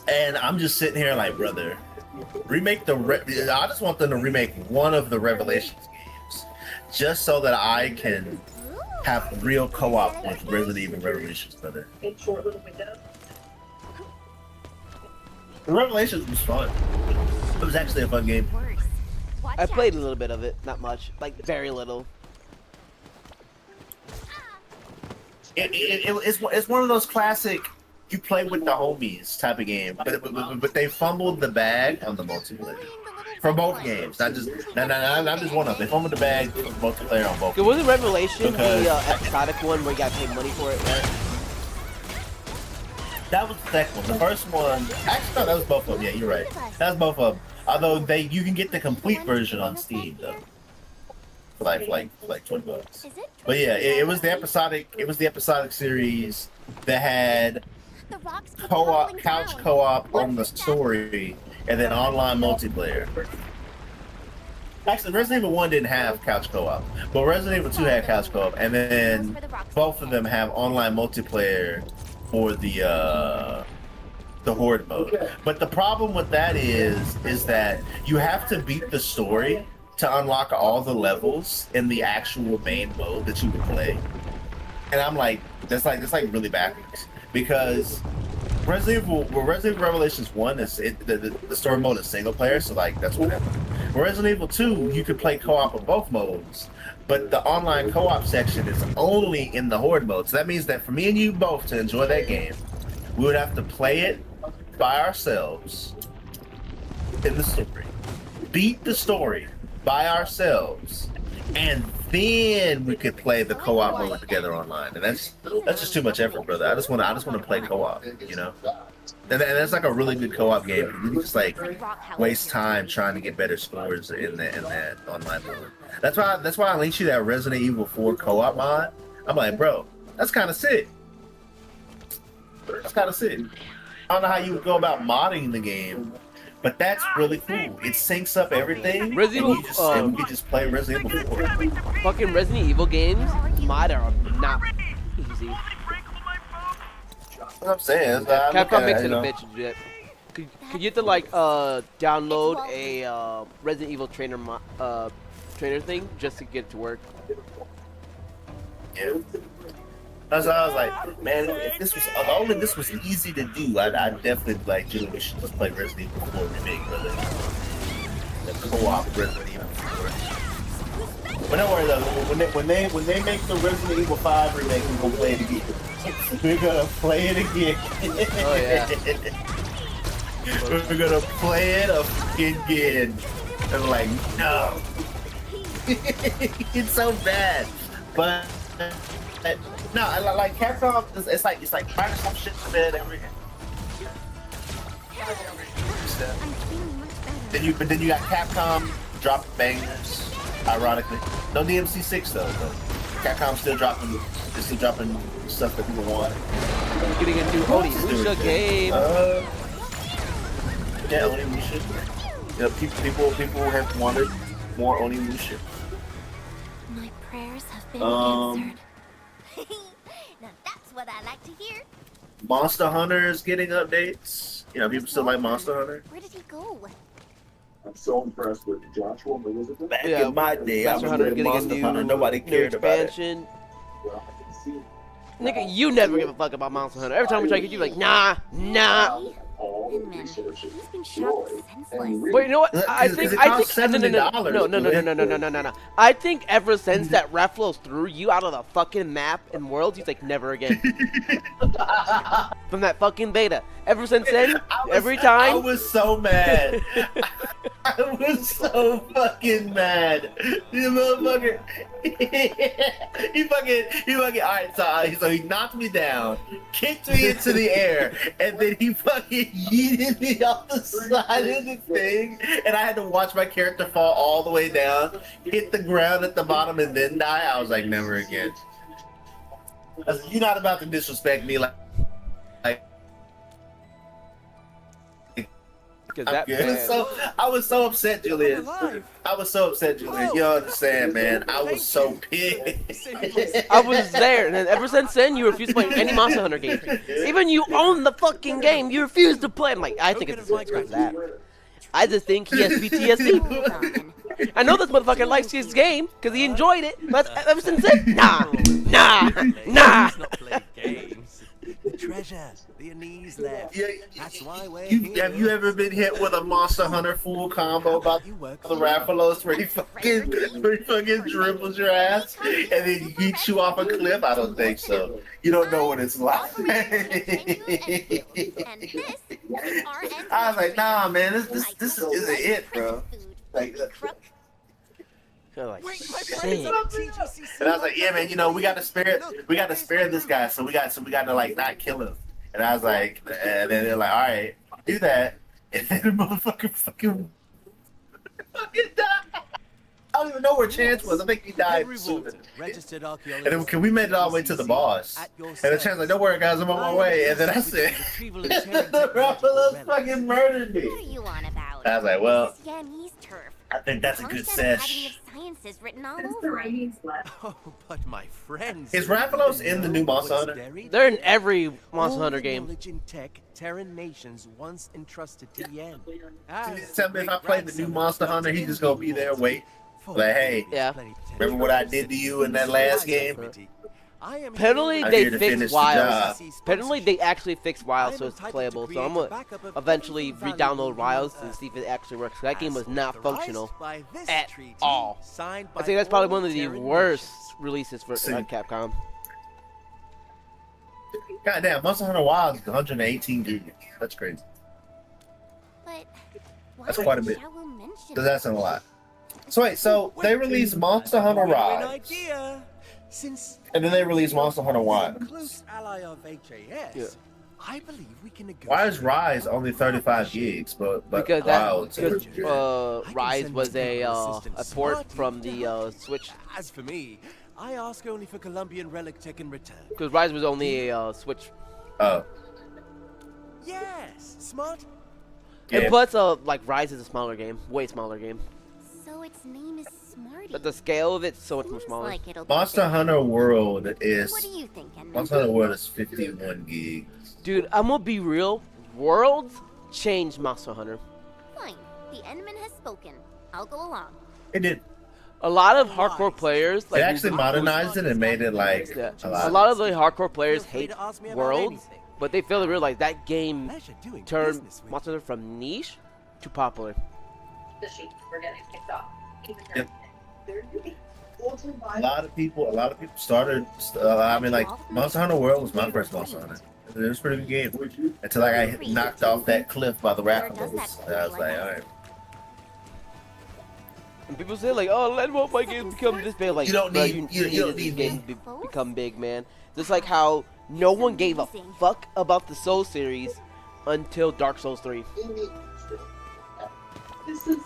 And I'm just sitting here like, brother, Remake I just want them to remake one of the Revelations games, just so that I can have real co-op with Resident Evil Revelations, brother. The Revelations was fun. It was actually a fun game. I played a little bit of it, not much, like very little. It's one of those classic you play with the homies type of game, but they fumbled the bag on the multiplayer for both games, not just one of them. They fumbled the bag for multiplayer on both. It wasn't Revelation the episodic one where you got to pay money for it, right? That was the second one. The first one, actually, no, that was both of them. Yeah, you're right. That was both of them. Although you can get the complete version on Steam though, for like $20. But yeah, it was the episodic. It was the episodic series that had couch co-op on the story, and then online multiplayer. Actually, Resident Evil 1 didn't have couch co-op, but Resident Evil 2 had couch co-op, and then both of them have online multiplayer for the Horde mode. But the problem with that is that you have to beat the story to unlock all the levels in the actual main mode that you would play. And I'm like, that's like really backwards, because Resident Evil Revelations 1 is the story mode is single player, so like that's what happened. Resident Evil 2, you could play co-op in both modes, but the online co-op section is only in the Horde mode. So that means that for me and you both to enjoy that game, we would have to play it by ourselves in the story, beat the story by ourselves, and then we could play the co-op mode together online. And that's just too much effort, brother. I just want to play co-op, you know. And that's like a really good co-op game. You can just like waste time trying to get better scores in that online mode. That's why I linked you that Resident Evil 4 co-op mod. I'm like, bro, that's kind of sick. That's kind of sick. I don't know how you would go about modding the game, but that's really cool. It syncs up everything, and you can just play Resident Evil 4. Fucking Resident Evil games, mod are not easy. That's what I'm saying. Capcom makes it a bitch, Jet. Could you have to like download a Resident Evil trainer thing just to get it to work? Yeah. That's why I was like, man, if this was easy to do, I'd definitely like, dude, we should just play Resident Evil 4 remake, brother. The co-op Resident Evil 4. But don't worry though, when they make the Resident Evil 5 remake, we're gonna play it again. We're gonna play it again. Oh yeah. We're gonna play it again. I'm like, no. It's so bad. But no, like Capcom, it's like Microsoft shit to bed every. Then you got Capcom dropping bangers, ironically. No DMC6 though. Capcom's still dropping stuff that people want. Getting a new Onimusha game. Yeah, Onimusha. Yeah, people have wanted more Onimusha. My prayers have been answered. Now that's what I like to hear. Monster Hunter is getting updates. You know, people still like Monster Hunter. Where did he go? I'm so impressed with Joshua and Elizabeth. Back in my day, I was playing Monster Hunter. Nobody cared about it. Well, I can see Nigga, you never give a fuck about Monster Hunter. Every time we try to get you, like, nah. all the Windman, resources he's been destroyed. shot And senseless. Wait, you know what? I Because think it costs $70. no. I think ever since that Rafflos threw you out of the fucking map and worlds, he's like, never again. From that fucking beta. Ever since then, every time. I was so mad. I was so fucking mad. You motherfucker. he fucking. Alright, so he knocked me down, kicked me into the air, and then he fucking yeeted me off the side of the thing, and I had to watch my character fall all the way down, hit the ground at the bottom, and then die. I was like, never again. I was like, you're not about to disrespect me like I was so upset, Julian. I was so upset, Julian. You don't understand, man. I was so pissed. I was there, and then ever since then, you refuse to play any Monster Hunter game. Even you own the fucking game, you refuse to play. I'm like, I think it's a disgrace that. I just think he has PTSD. Hold on. I know this motherfucker likes his game because he enjoyed it. But ever since then, nah. Let's not play games. Treasure, the knees left. Yeah, That's why we're have you ever been hit with a Monster Hunter full combo about the Rathalos where he fucking dribbles your ass and then he eats you off a cliff? I don't think so. You don't know what it's like. I was like, nah, man, this isn't it, bro. Like, Feel like shit. and I was like, yeah, man, you know, we got to spare this guy, so we got to like not kill him. And I was like, and then they're like, all right, do that, and then the motherfucker fucking died. I don't even know where Chance was. I think he died soon. And then we made it all the way to the boss. And the Chance like, don't worry, guys, I'm on my way. And then I said, the Rathalos fucking murdered me. What are you on about? I was like, well, This Yanese turf. I think that's a good Academy sesh. of Sciences written all That's the over it. ratings left. Oh, but my friends. Is Rathalos in the new Monster Hunter? They're in every Monster Hunter game. Knowledge and tech Terran nations once entrusted to Yen. Tell me if I play the new Monster Hunter, he's just gonna be there, wait. Like, hey, Yeah. remember what I did to you in that last game? Apparently I'm they here to finish fixed the Wilds. job. Apparently they actually fixed Wilds so it's playable. So I'm gonna eventually re-download Wilds and see if it actually works. That game was not functional at all. I think that's probably one of the worst releases for Capcom. Goddamn, Monster Hunter Wilds is 118 gigs. That's crazy. But why That's quite a did bit. Shawu mention Does that sound a lot? So wait, so they released Monster Hunter Rise, Since and then they released Monster Hunter Wilds. close ally of HAS, Yeah. I believe we can negotiate. Why is Rise only 35 gigs, but Because Wilds? Rise was a port from the Switch. As for me, I ask only for Colombian relic tech in return. Because Rise was only a Switch. Oh, Yes, smart. yeah. And plus, like Rise is a smaller game, way smaller game. So its name is Smarty. But the scale of it's so much more Seems smaller. like it'll be Monster big. Hunter World is What do you think, Enman? Monster Hunter World is 51 gigs. Dude, I'm gonna be real. Worlds changed Monster Hunter. Fine. The Enman has spoken. I'll go along. It did. A lot of hardcore players, They like actually modernized it and made it like yeah, a lot. a lot of the hardcore players Feel free hate to ask me about Worlds, anything. but they fail to realize that game Pleasure doing turned business with Monster Hunter from niche to popular. The sheets were getting kicked off. Yep. A lot of people started. I mean, like Monster Hunter World was my first Monster Hunter. It was a pretty good game until I got knocked off that cliff by the Rathalos. I was like, all right. And people say like, oh, let my games become this big. Like, You don't bro, need- you don't these need games become big, man. Just like how no one gave a fuck about the Soul series until Dark Souls 3. This is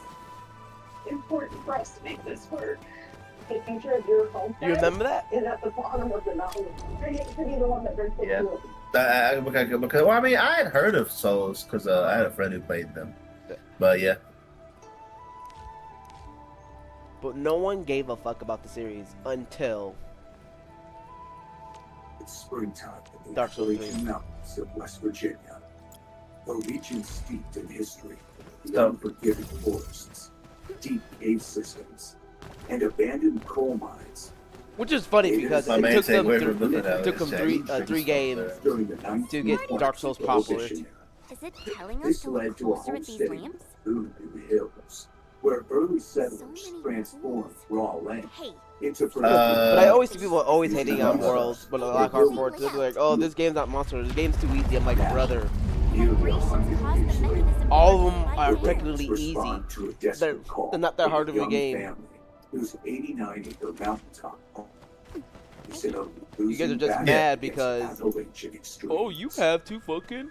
important for us to make this work. Taking care of your home. You remember that? And at the bottom of the mountain. To be the one that brings it Yeah. to Because well, I mean, I had heard of Souls because I had a friend who played them. But yeah, But no one gave a fuck about the series until It's springtime in the Dark Souls Appalachian Mountains of West Virginia, a region steeped in history, the So- unforgiving forests, deep cave systems, and abandoned coal mines. which is funny because My it man took said, them, "Wait, through, look at it that. took them three games During the to get 1920s Dark Souls popular. Is it telling us This to look led to a closer at these homesteading lamps? boom in the hills, where early settlers So many transformed rules. raw land Hey, into But I always see people always hating on Uh, Worlds, but a lot of hardcore. They're like, oh, this game's not Monster. This game's too easy. I'm like, brother, vibrations cause the mechanism all to of them are vibrate. technically easy. They're not that hard of a game. Whose 89-acre mountaintop home. You guys are just mad because, oh, you have to fucking.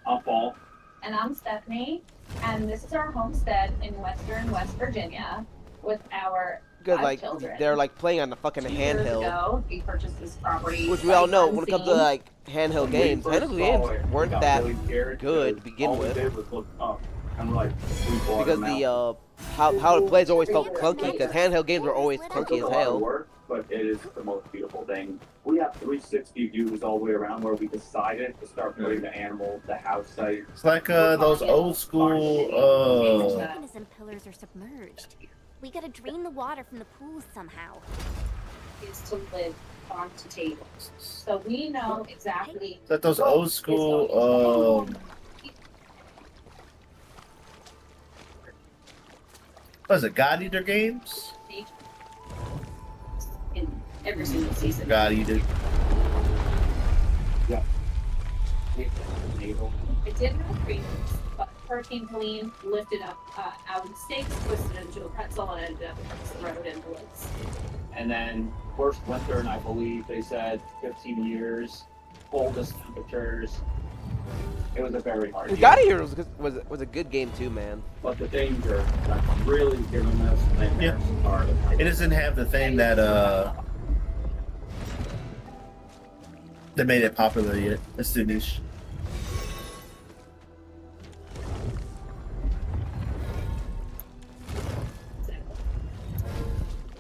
I'm Paul. And I'm Stephanie. And this is our homestead in western West Virginia with our Because 5 like children. they're like playing on the fucking 2 years handheld, ago, we purchased this property. which we all know sight when it comes to unseen. like handheld games. Handheld games weren't that good to begin with because the how it plays always felt clunky because handheld games were always clunky as hell. but it is the most beautiful thing. We have 360 views all the way around where we decided to start putting the animals, the house site. It's like those old school. Mechanism pillars are submerged. We gotta drain the water from the pools somehow. Is to live onto tables. So we know exactly. It's like those old school. What is it? God Eater games? In every single season. God Eater. Yeah. It didn't have creams, but Hurricane Helene lifted up out steaks, twisted it into a pretzel, and ended up thrown in the woods. And then worst winter, and I believe they said 15 years, coldest temperatures. It was a very hard year. God Eater was a good game too, man. But the danger that's really giving us nightmares are It doesn't have the thing that made it popular yet. It's too niche.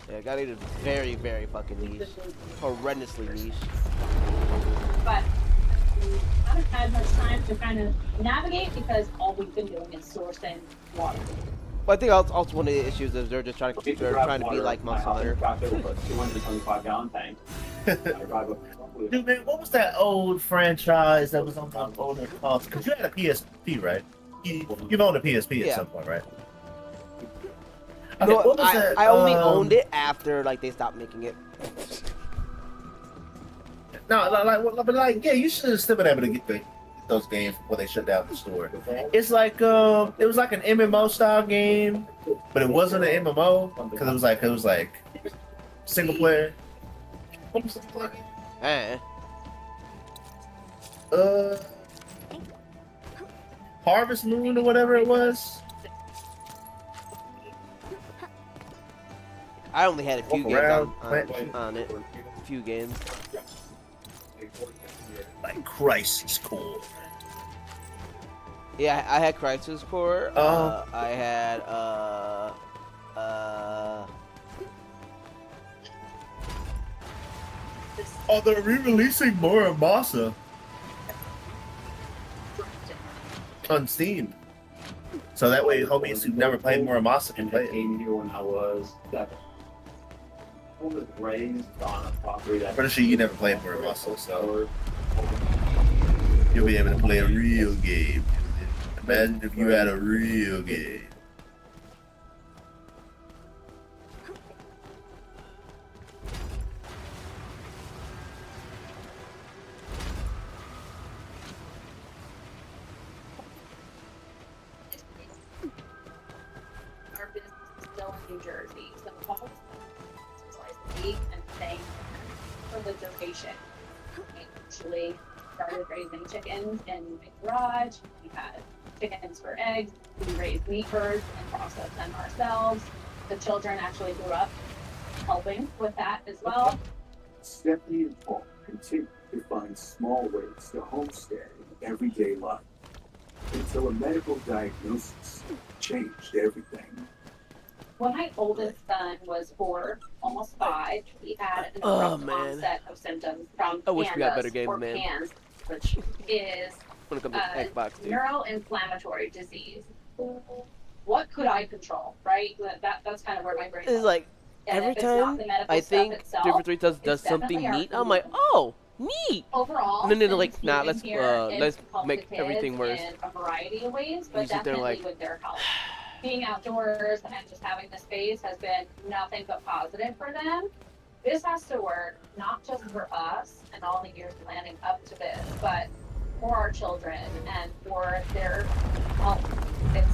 Yeah, God Eater is very, very fucking niche. Horrendously niche. But we haven't had much time to kind of navigate because all we've been doing is sourcing water. But I think also one of the issues is they're just trying to be like Monster Hunter. Got there with a 225-gallon tank. Dude, man, what was that old franchise that was on the older console? Because you had a PSP, right? You've owned a PSP at some point, right? Okay, No, what was that? I only owned it after like they stopped making it. No, like, yeah, you should have still been able to get those games before they shut down the store. It's like, it was like an MMO style game, but it wasn't an MMO because it was like single player. What was it? Harvest Moon or whatever it was. I only had a few Walk games around, on it. A few games. Like Crisis Core. Yeah, I had Crisis Core. I had Oh, they're re-releasing Muramasa on Steam. So that way, homies who never played Muramasa can play it. Came here when I was 7. I was raised on a property that. Pretty sure you never played Muramasa, so you'll be able to play a real game. Imagine if you had a real game. Our business is still in New Jersey, so twice a week and staying for the location. We actually started raising chickens in the garage. We had chickens for eggs. We raised meat birds and processed them ourselves. The children actually grew up helping with that as well. Stephanie and Paul continue to find small ways to homestead in everyday life until a medical diagnosis changed everything. When my oldest son was 4, almost 5, he had an abrupt onset of symptoms from I wish we had better PANDAS, games, or man. PANS, which is When it comes to Xbox, dude. neuroinflammatory disease. What could I control, right? That's kind of where my brain It's goes. like And every if it's not time the medical I stuff think itself, 343 does it's something definitely neat, our I'm like, food. oh, neat. Overall, And then they're since like, nah, being let's here, it's helped make the everything kids worse. in a variety of ways, You but sit there definitely like- with their health. Being outdoors and just having the space has been nothing but positive for them. This has to work not just for us and all the years planning up to this, but for our children and for their health. It's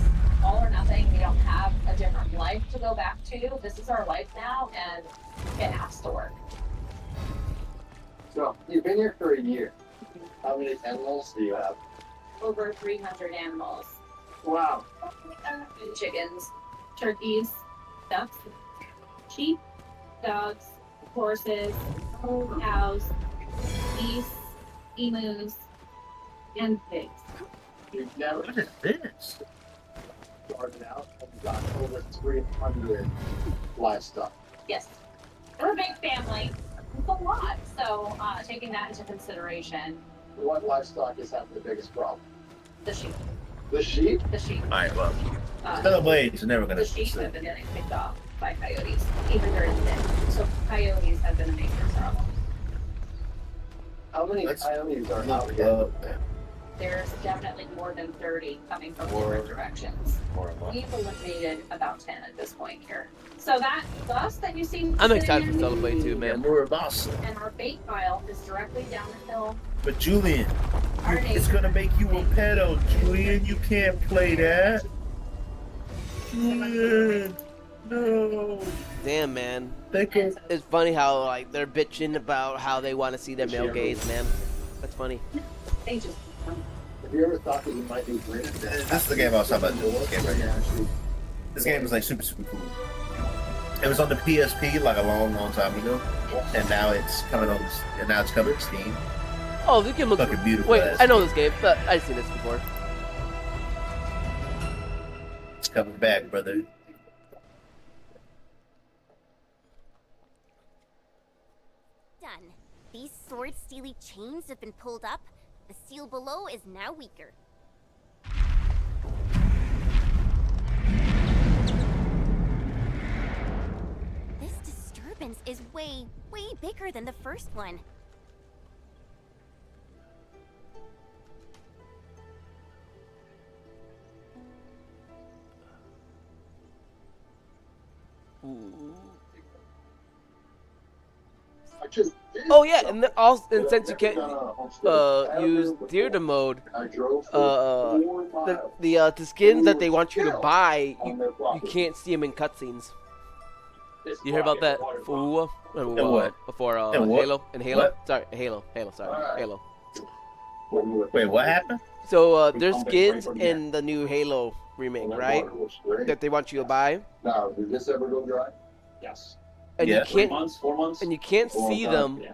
all or nothing. We don't have a different life to go back to. This is our life now, and it has to work. So, you've been here for a year. How many animals do you have? Over 300 animals. Wow. Chickens, turkeys, ducks, sheep, dogs, horses, cows, geese, emus, and pigs. You've never What is this? started out and got over 300 livestock. Yes. we're a big family. It's a lot. So taking that into consideration. What livestock is having the biggest problem? The sheep. The sheep? The sheep. All right, well, Spellblades are never gonna The sheep have been getting picked off by coyotes, even during the day. So coyotes have been a major problem. How many coyotes are out here? There's definitely more than 30 coming from different directions. We've eliminated about 10 at this point here. So that bus that you see. I'm excited for Celebrate too, man. More boss. And our bait pile is directly down the hill. But Julian, it's gonna make you a pedo, Julian. You can't play that. Julian, no. Damn, man. It's funny how like they're bitching about how they want to see their male gaze, man. That's funny. They just. Have you ever thought that you might be great at that? This is the game I was talking about. This game right here. This game is like super cool. It was on the PSP like a long time ago, and now it's coming on. And now it's coming to Steam. Oh, this game looks fucking beautiful. Wait, I know this game, but I've seen this before. It's coming back, brother. Done. These sword steely chains have been pulled up. The seal below is now weaker. This disturbance is way bigger than the first one. Oh yeah, and since you can't use theater mode, the skins that they want you to buy, you can't see them in cutscenes. You hear about that? For what? Halo and Halo. What? Sorry, Halo. Wait, what happened? So there's skins in the new Halo remake, right? That they want you to buy. Now, did this ever go dry? Yes. And Yeah. you can't 4 months. and you can't see them Yeah.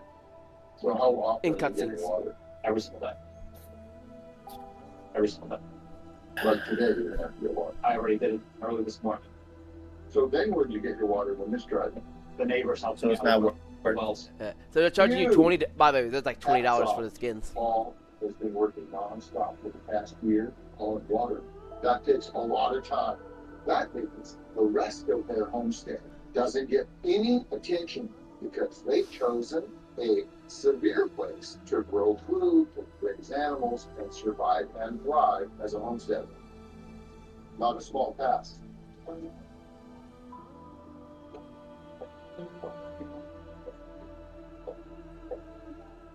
So how often in do you get cutscenes. your water? Every single day. Every single day. Like today, you're gonna have to get water. I already did it early this morning. So then where'd you get your water when this dried? The neighbors helped So me it's out not with working. wells. Yeah. So they're charging you 20. By the way, that's like $20 for the skins. Paul has been working nonstop for the past year hauling water. That takes a lot of time. That means the rest of their homestead doesn't get any attention because they've chosen a severe place to grow food, to raise animals, and survive and thrive as a homestead. Not a small task.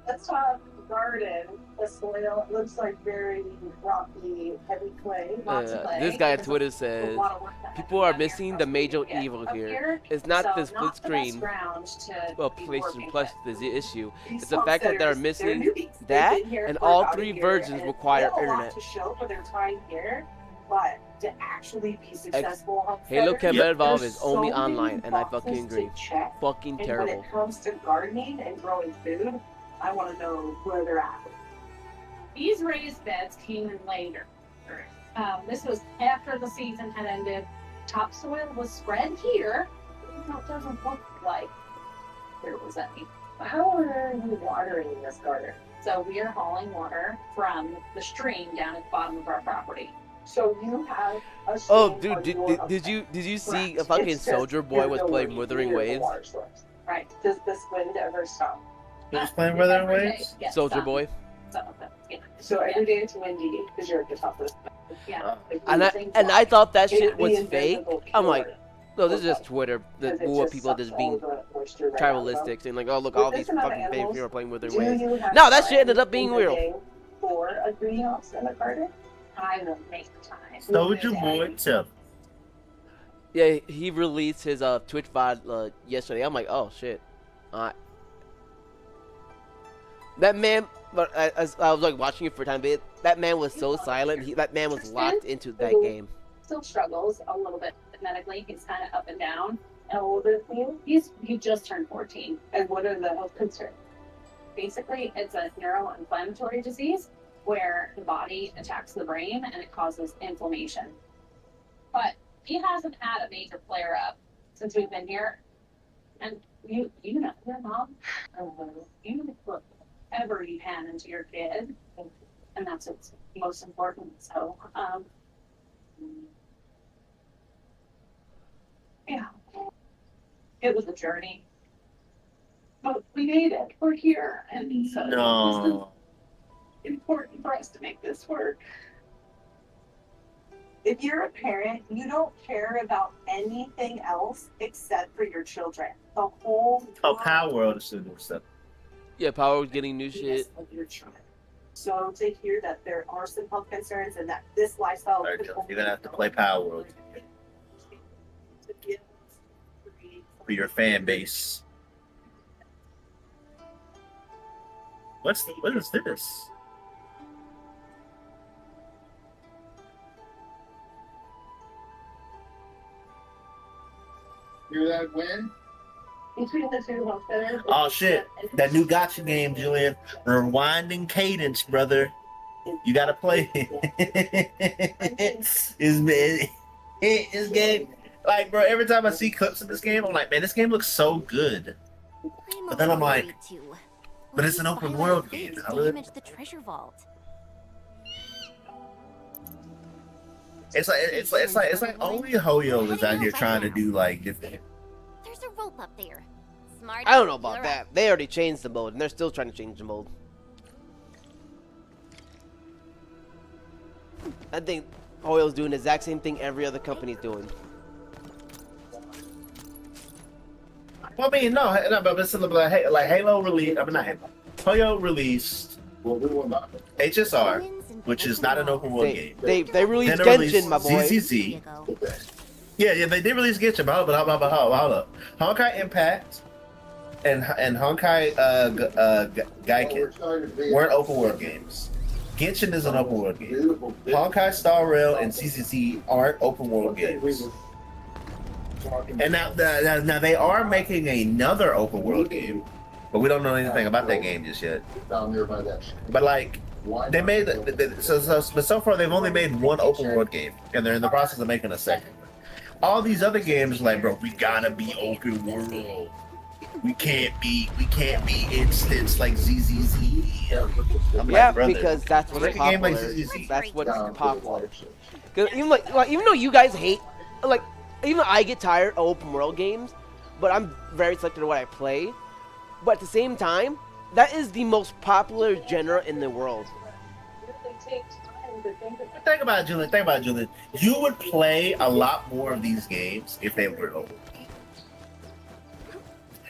Let's talk garden. The soil looks like very rocky, heavy clay. Lots of clay. This guy on There's Twitter a says, lot of work that people has are to be done missing here the for us major to get evil up here. It's not So the split not the best screen ground to well, be PlayStation working Plus with. is the issue. These It's the fact that they're homesteaders, missing they're newbies. They've that, been here and for all about a 3 year, versions and require they have a lot internet. to show for their time here, but to actually be successful homesteaders, Halo Combat Evolve there's is only so many online, and I boxes fucking to agree. check. Fucking And terrible. when it comes to gardening and growing food, I want to know where they're at. These raised beds came in later. This was after the season had ended. Topsoil was spread here. It doesn't look like there was any. How are you watering this garden? So we are hauling water from the stream down at the bottom of our property. So you have a Oh, stream dude, on your did you see Correct. a fucking It's just Soldier Boy there's was no playing way Wuthering near the Waves? water source. Right. Does this wind ever stop? He was playing Wuthering Every day, Waves? yes, Soldier some- Boy. Some of them, yeah. So every day it's windy because you're at the top of the Yeah. And I thought that It's shit was the fake. invisible I'm like, cure, no, this is just Twitter. The because it more just people sucks just being all the moisture right out of them. tribalistic, saying like, oh look, With all this these amount of fucking famous animals, people are playing Wuthering Do Waves. you have No, that shit time ended up being in the real. day for a greenhouse in the garden? I will make time. Soldier Boy, tell. Yeah, he released his Twitch VOD yesterday. I'm like, oh shit. That man, but as I was like watching it for a time, but that man was so silent. That man was locked into that game. Still struggles a little bit medically. He's kind of up and down. How old is he? He just turned 14. And what are the health concerns? Basically, it's a neuroinflammatory disease where the body attacks the brain and it causes inflammation. But he hasn't had a major flare up since we've been here. And you know your mom. You put whatever you can into your kid, and that's what's most important. So, yeah, it was a journey, but we made it. We're here, and so No. it's important for us to make this work. If you're a parent, you don't care about anything else except for your children. The whole Oh, Power World is doing stuff. Yeah, Power was getting new happiness shit. of your child. So to hear that there are some health concerns and that this lifestyle Alright, could Joe, only you're gonna have to play Power World for your fan base. What is this? Hear that wind? Between the two of them. Oh shit! That new gotcha game, Julian. Rewinding cadence, brother. You gotta play it. This game, like, bro. Every time I see clips of this game, I'm like, man, this game looks so good. But then I'm like, but it's an open world game. The treasure vault. It's like only Hoyo is out here trying to do like different. There's a rope up there. Smart. I don't know about that. They already changed the mode, and they're still trying to change the mode. I think Hoyo's doing the exact same thing every other company's doing. Well, I mean, no, but it's like Halo released. I mean, not Halo. Hoyo released HSR, which is not an open world game. They released Then they Genshin, my boy. ZZZ. Yeah, they did release Genshin, but hold up. Honkai Impact and Honkai Gaiken weren't open world games. Genshin is an open world game. Honkai Star Rail and CCC aren't open world games. And now they are making another open world game, but we don't know anything about that game just yet. But like, they made so far they've only made one open world game, and they're in the process of making a second. All these other games, like, bro, we gotta be open world. We can't be instance like ZZZ. Yeah, because that's what's popular. That's what's popular. Cause even though you guys hate, like, even though I get tired of open world games, but I'm very selective of what I play. But at the same time, that is the most popular genre in the world. Think about it, Julian. You would play a lot more of these games if they were open.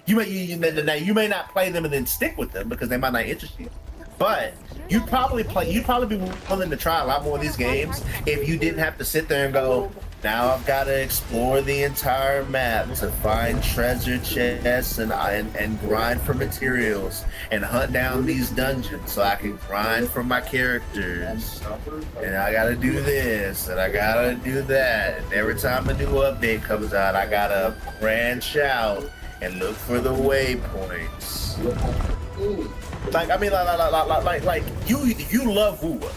You may not play them and then stick with them because they might not interest you. But you'd probably be willing to try a lot more of these games if you didn't have to sit there and go, now I've got to explore the entire map to find treasure chests and grind for materials and hunt down these dungeons so I can grind for my characters. And I gotta do this and I gotta do that. And every time a new update comes out, I gotta branch out and look for the waypoints. Like, I mean, like you love WoW.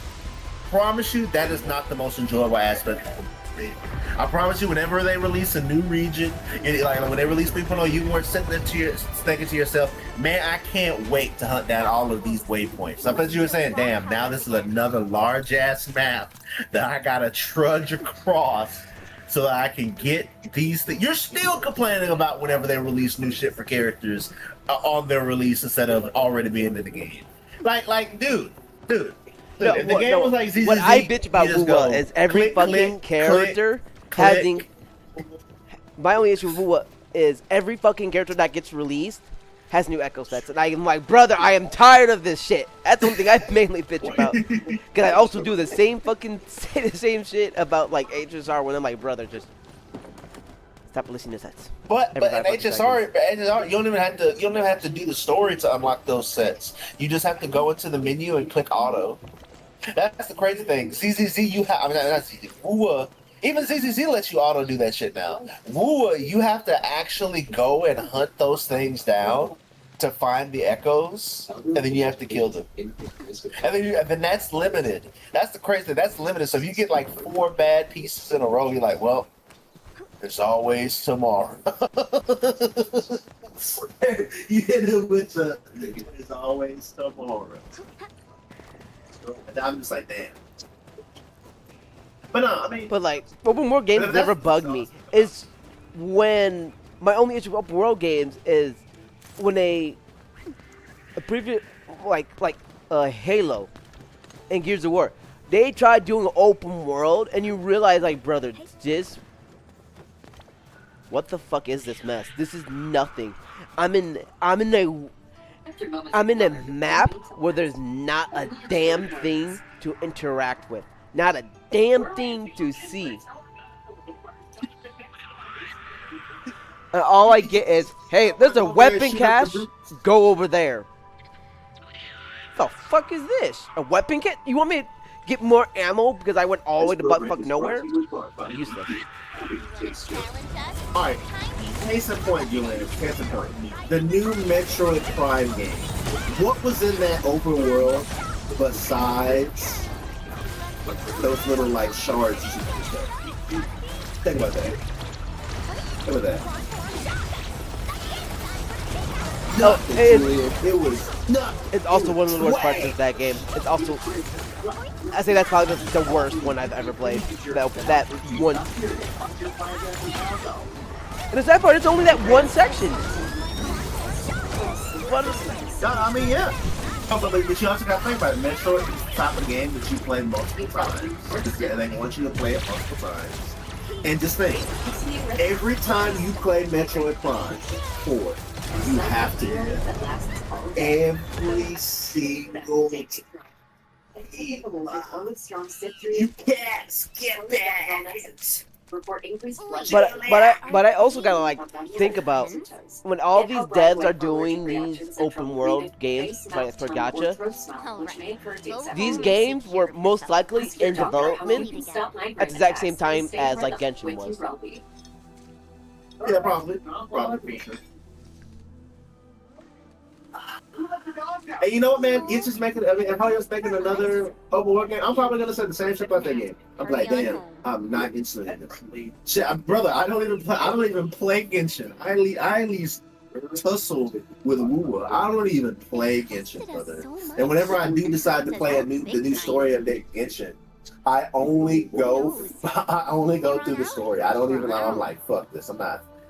Promise you that is not the most enjoyable aspect of it. I promise you, whenever they release a new region, like when they release 3.0, you weren't sitting there thinking to yourself, man, I can't wait to hunt down all of these waypoints. I bet you were saying, damn, now this is another large ass map that I gotta trudge across so that I can get these things. You're still complaining about whenever they release new shit for characters on their release instead of already being in the game. Like, dude. No, The game was like ZZZ. What I bitch about You just WoW go, is every click, fucking click, character click, having. My only issue with WoW is every fucking character that gets released has new echo sets, and I am like, brother, I am tired of this shit. That's one thing I mainly bitch about. Cause I also do the same shit about like HSR when I'm like, brother, just stop listening to sets. But Every in 5 fucking HSR, you don't even have to do the story to unlock those sets. You just have to go into the menu and click auto. That's the crazy thing. ZZZ, not ZZZ. WoW, even ZZZ lets you auto do that shit now. WoW, you have to actually go and hunt those things down to find the echoes, and then you have to kill them. And then that's limited. That's the crazy thing. That's limited. So if you get like 4 bad pieces in a row, you're like, well, there's always tomorrow. You hit him with the "It's always tomorrow." And I'm just like, damn. But no, I mean. But like, open world games never bugged me. Is when my only issue with open world games is when a previous like Halo and Gears of War, they tried doing open world, and you realize like, brother, what the fuck is this mess? This is nothing. I'm in a map where there's not a damn thing to interact with. Not a damn thing to see. And all I get is, hey, there's a weapon cache, go over there. The fuck is this? A weapon kit? You want me to get more ammo because I went all the way to buttfuck nowhere? Useless. Alright, case in point, Julian, case in point. The new Metroid Prime game. What was in that open world besides those little like shards you should do? Think about that. Think about that. No, it was nothing. It's also one of the worst parts of that game. It's also, I say that's probably the worst one I've ever played. That one. And the sad part, it's only that one section. I mean, yeah. But you also got to think about it. Metroid is the type of game that you play multiple times. They want you to play it multiple times. And just think, every time you play Metroid Prime 4, you have to do that. Every single time. You can't skip that. But I also gotta like think about when all these devs are doing these open world games for gacha. These games were most likely in development at the exact same time as like Genshin was. Yeah, probably. Probably. Hey, you know what, man? It's just making. I mean, if I was making another open world game, I'm probably gonna say the same shit about that game. I'm like, damn, I'm not interested in this. Shit, brother, I don't even play Genshin. I at least tussle with Wuwa. I don't even play Genshin, brother. And whenever I do decide to play the new story of Genshin, I only go through the story. I don't even. I'm like, fuck this.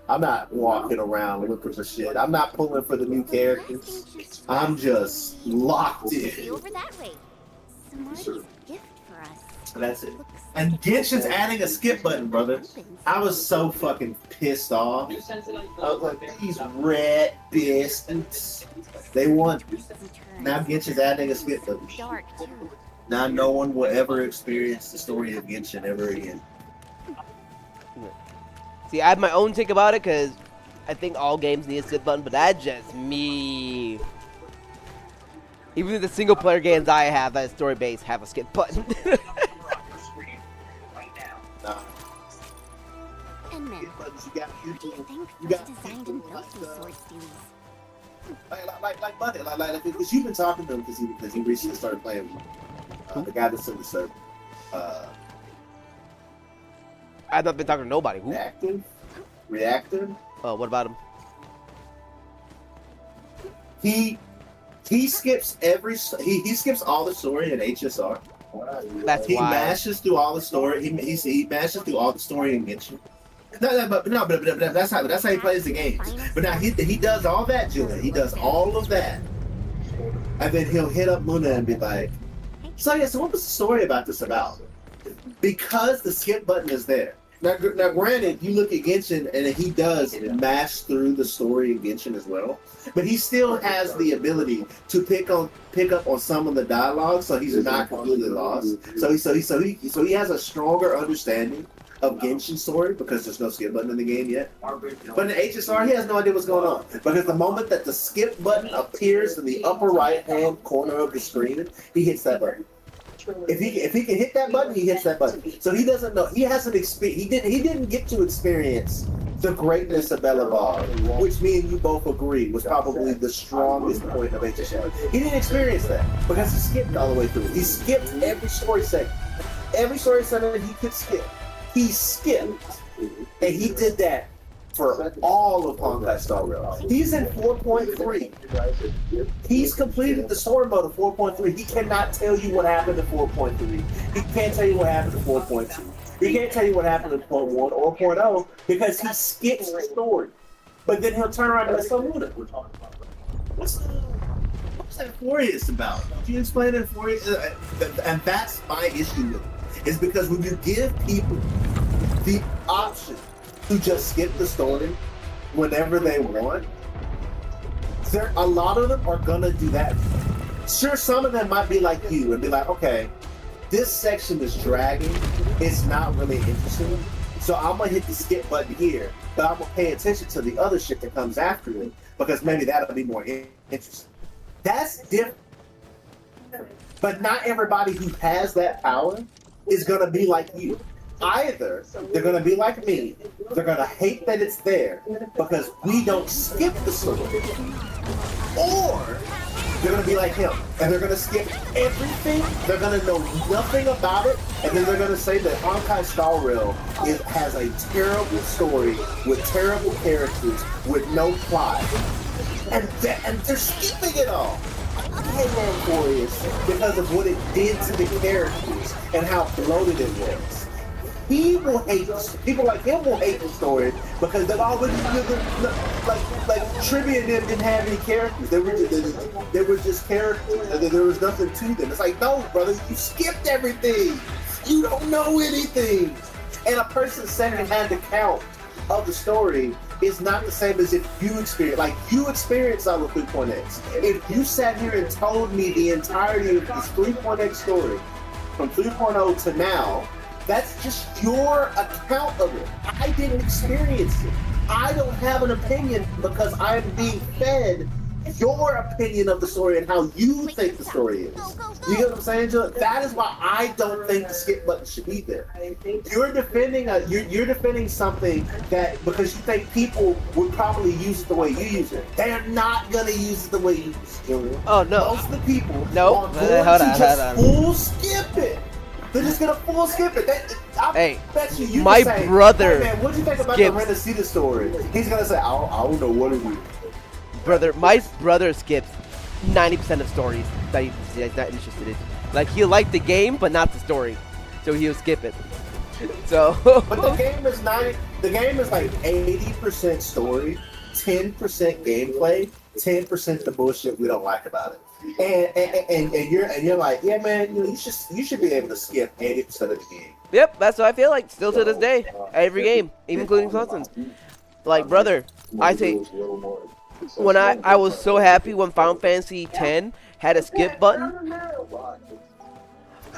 I'm not walking around looking for shit. I'm not pulling for the new characters. I'm just locked in. That's it. And Genshin's adding a skip button, brother. I was so fucking pissed off. I was like, these red biscuits. They want. Now Genshin's adding a skip button. Now no one will ever experience the story of Genshin ever again. See, I have my own take about it because I think all games need a skip button, but that's just me. Even the single player games I have that story based have a skip button. And then, who do you think designed and built these sword series? Like Buddy, because you've been talking to him because he recently started playing the guy that's in the server. I've not been talking to nobody. Who? Reactor. Oh, what about him? He skips he skips all the story in HSR. That's he wild. mashes through all the story. He mashes through all the story in Genshin. But that's how he plays the games. But now he does all that, Julian. He does all of that, and then he'll hit up Luna and be like, so what was the story about this about? Because the skip button is there. Now, granted, you look at Genshin, and he does mash through the story in Genshin as well, but he still has the ability to pick up on some of the dialogue, so he's not completely lost. So he has a stronger understanding of Genshin's story because there's no skip button in the game yet. But in HSR, he has no idea what's going on because the moment that the skip button appears in the upper right-hand corner of the screen, he hits that button. If he can hit that button, he hits that button. So he doesn't know. He hasn't experienced. He didn't get to experience the greatness of Belivar, which me and you both agree was probably the strongest point of HSR. He didn't experience that because he skipped all the way through. He skipped every story segment. Every story segment he could skip, he skipped, and he did that for all of Honkai Star Rail. He's in 4.3. He's completed the story mode of 4.3. He cannot tell you what happened to 4.3. He can't tell you what happened to 4.2. He can't tell you what happened to 0.1 or 0.0 because he skips the story. But then he'll turn around and say, what's that Furious about? Can you explain it for you? And that's my issue with it. Is because when you give people the option to just skip the story whenever they want, a lot of them are gonna do that. Sure, some of them might be like you and be like, okay, this section is dragging, it's not really interesting, so I'm gonna hit the skip button here, but I'm gonna pay attention to the other shit that comes after it, because maybe that'll be more interesting. That's different. But not everybody who has that power is gonna be like you. Either they're gonna be like me, they're gonna hate that it's there because we don't skip the story, or they're gonna be like him and they're gonna skip everything, they're gonna know nothing about it, and then they're gonna say that Honkai Star Rail has a terrible story with terrible characters with no plot, and they're skipping it all. Halo Furious because of what it did to the characters and how bloated it was. He will hate people like him will hate the story because they've always like Trivia didn't have any characters. They were just characters. There was nothing to them. It's like, no, brother, you skipped everything. You don't know anything. And a person's second-hand account of the story is not the same as if you experience, like you experienced all of 3.x. If you sat here and told me the entirety of this 3.x story from 3.0 to now, that's just your account of it. I didn't experience it. I don't have an opinion because I'm being fed your opinion of the story and how you think the story is. You get what I'm saying, Jill? That is why I don't think the skip button should be there. You're defending you're defending something that because you think people would probably use it the way you use it. They're not gonna use it the way you use it. Julian. Oh no. Most of the people are going to just full skip it. They're just gonna full skip it. Hey, bet you my can say, brother. Hey man, what'd you think about the Renacita story? He's gonna say, I don't know what it is. Brother, my brother skips 90% of stories that he's not interested in. Like he'll like the game, but not the story, so he'll skip it. So. But the game is The game is like 80% story, 10% gameplay, 10% the bullshit we don't like about it. And you're like, yeah, man, you should be able to skip 80% of the game. Yep, that's what I feel like. Still to this day, every game, even including Constance. Like, brother, I say, when I was so happy when Final Fantasy X had a skip button.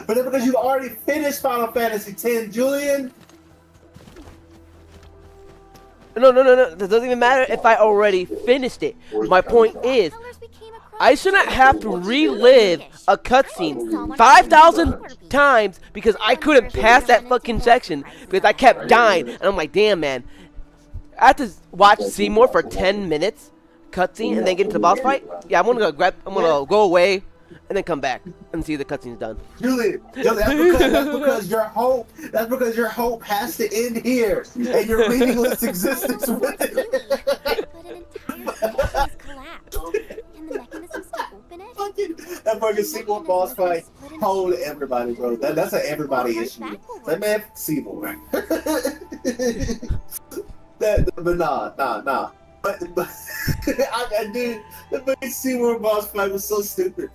But that's because you already finished Final Fantasy X, Julian. No. That doesn't even matter if I already finished it. My point is, I shouldn't have to relive a cutscene 5,000 times because I couldn't pass that fucking section because I kept dying. And I'm like, damn, man. I have to watch Seymour for 10 minutes, cutscene, and then get into the boss fight. Yeah, I'm gonna go away and then come back and see the cutscene's done. Julian, that's because your hope has to end here and your meaningless existence with it. That fucking sequel boss fight hold everybody, bro. That's an everybody issue. Like, man, Seymour. But nah. But dude, the fucking Seymour boss fight was so stupid.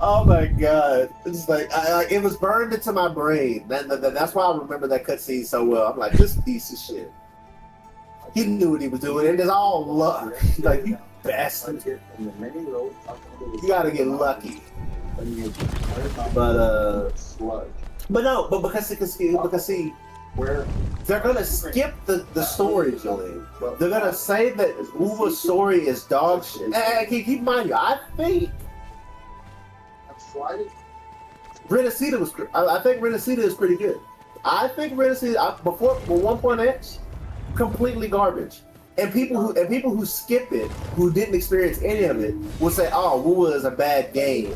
Oh my god! It's like it was burned into my brain. That's why I remember that cutscene so well. I'm like, this piece of shit. He knew what he was doing, and it's all luck. Like, you bastard. You gotta get lucky. But because see, where they're gonna skip the story, Julian. They're gonna say that Uwa's story is dog shit. And keep in mind, I think Renacita was. I think Renacita is pretty good. I think Renacita before 1.x completely garbage. And people who skip it, who didn't experience any of it, will say, "Oh, Uwa is a bad game."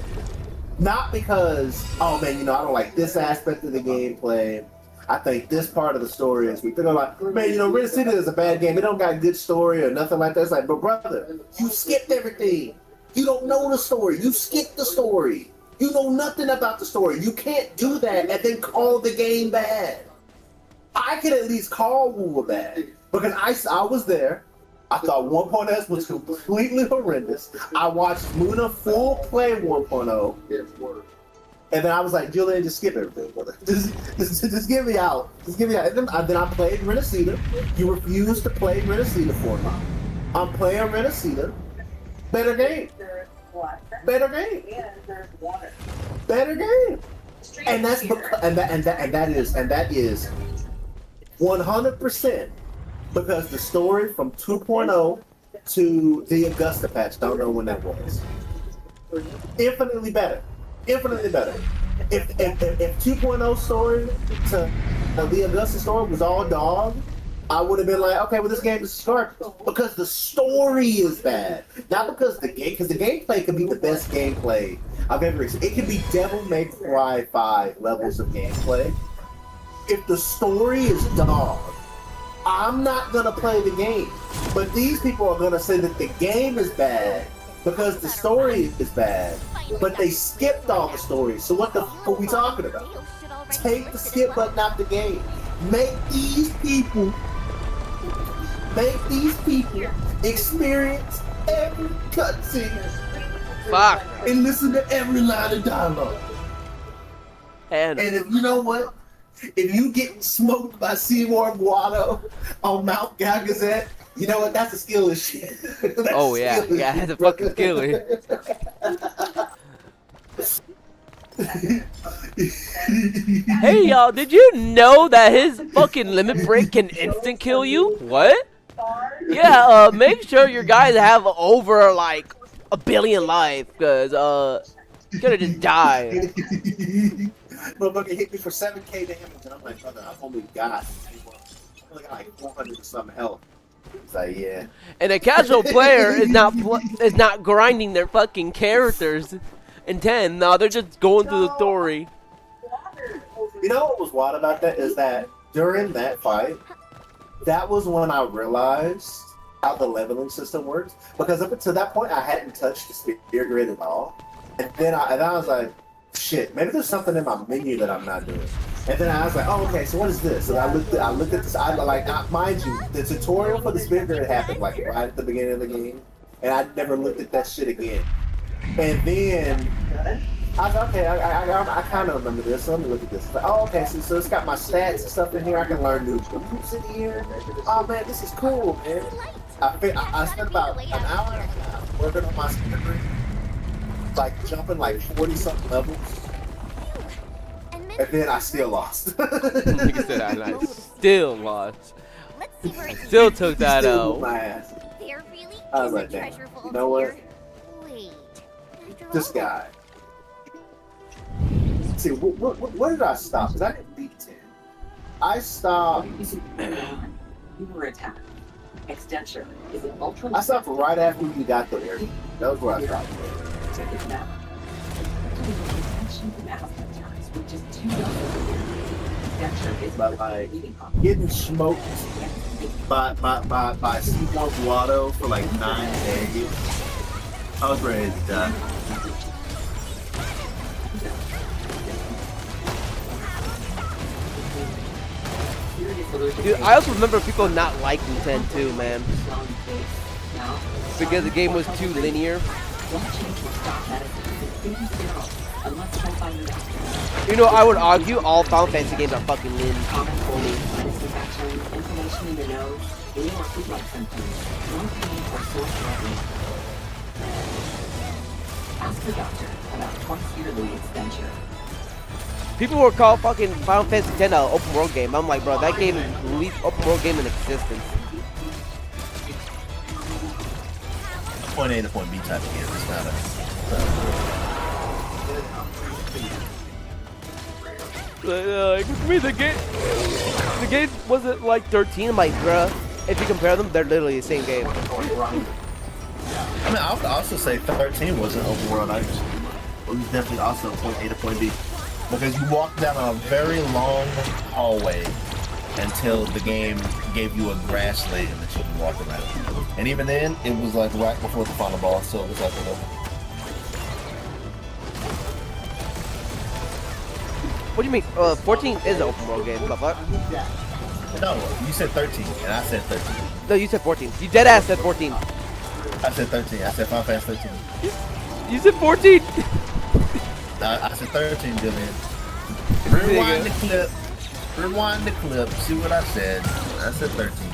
Not because, oh man, I don't like this aspect of the gameplay. I think this part of the story is weak. They're like, man, you know, Red City is a bad game. It don't got a good story or nothing like that. It's like, but brother, you skipped everything. You don't know the story. You skipped the story. You know nothing about the story. You can't do that and then call the game bad. I can at least call Woo bad because I was there. I thought 1.S was completely horrendous. I watched Muna full play 1.0. And then I was like, Julian, just skip everything, brother. Just get me out. Just get me out. And then I played Renacida. You refused to play Renacida for me. I'm playing Renacida. Better game. Better game. Better game. And that's because, and that is 100% because the story from 2.0 to the Augusta patch, don't know when that was. Infinitely better. Infinitely better. If 2.0 story to the Augusta story was all dog, I would have been like, okay, well this game is garbage because the story is bad, not because the gameplay could be the best gameplay I've ever seen. It could be Devil May Cry 5 levels of gameplay. If the story is dog, I'm not gonna play the game. But these people are gonna say that the game is bad because the story is bad. But they skipped all the stories. So what the fuck are we talking about? Take the skip button out the game. Make these people experience every cutscene. Fuck. And listen to every line of dialogue. And if you know what? If you get smoked by Seymour Guado on Mount Galgazette, you know what? That's a skill as shit. Oh yeah, that's a fucking skill. Hey y'all, did you know that his fucking limit break can instant kill you? What? Yeah, make sure your guys have over like 1 billion life, cause you're gonna just die. Motherfucker hit me for 7k damage, and I'm like, brother, I've only got like 400 or something health. It's like, yeah. And a casual player is not grinding their fucking characters in 10. No, they're just going through the story. You know what was wild about that is that during that fight, that was when I realized how the leveling system works. Because up until that point, I hadn't touched the spear grid at all. And then I was like, shit, maybe there's something in my menu that I'm not doing. And then I was like, oh, okay, so what is this? And I looked at this. Mind you, the tutorial for the spear grid happened like right at the beginning of the game, and I never looked at that shit again. And then I was like, okay, I kind of remember this. So let me look at this. Like, oh, okay, so it's got my stats and stuff in here. I can learn new moves in here. Oh man, this is cool, man. I spent about an hour and a half working on my spear grid, like jumping like 40-something levels. And then I still lost. Like I said, I still lost. I still took that out. I was like, damn, you know what? This guy. See, where did I stop? Because I didn't beat 10. I stopped. You were attacked. Extension is an ultra. I stopped right after you got the area. That was where I stopped. Check it now. But like getting smoked by Seymour Guado for like 9 days, I was ready to die. Dude, I also remember people not liking 10 too, man, because the game was too linear. You know, I would argue all Final Fantasy games are fucking linear. People were called fucking Final Fantasy X an open world game. I'm like, bro, that game is the least open world game in existence. Point A to point B type of game. It's not a. Like, with me, the game wasn't like 13. I'm like, bruh, if you compare them, they're literally the same game. I mean, I would also say 13 wasn't open world. It was definitely also point A to point B. because you walked down a very long hallway until the game gave you a grass lane that you can walk around. And even then, it was like right before the final boss, so it was like a little. What do you mean? 14 is an open world game. What the fuck? No, you said 13, and I said 13. No, you said 14. You dead ass said 14. I said 13. I said Final Fantasy 13. You said 14. I said 13, Julian. Rewind the clip. Rewind the clip. See what I said. I said 13.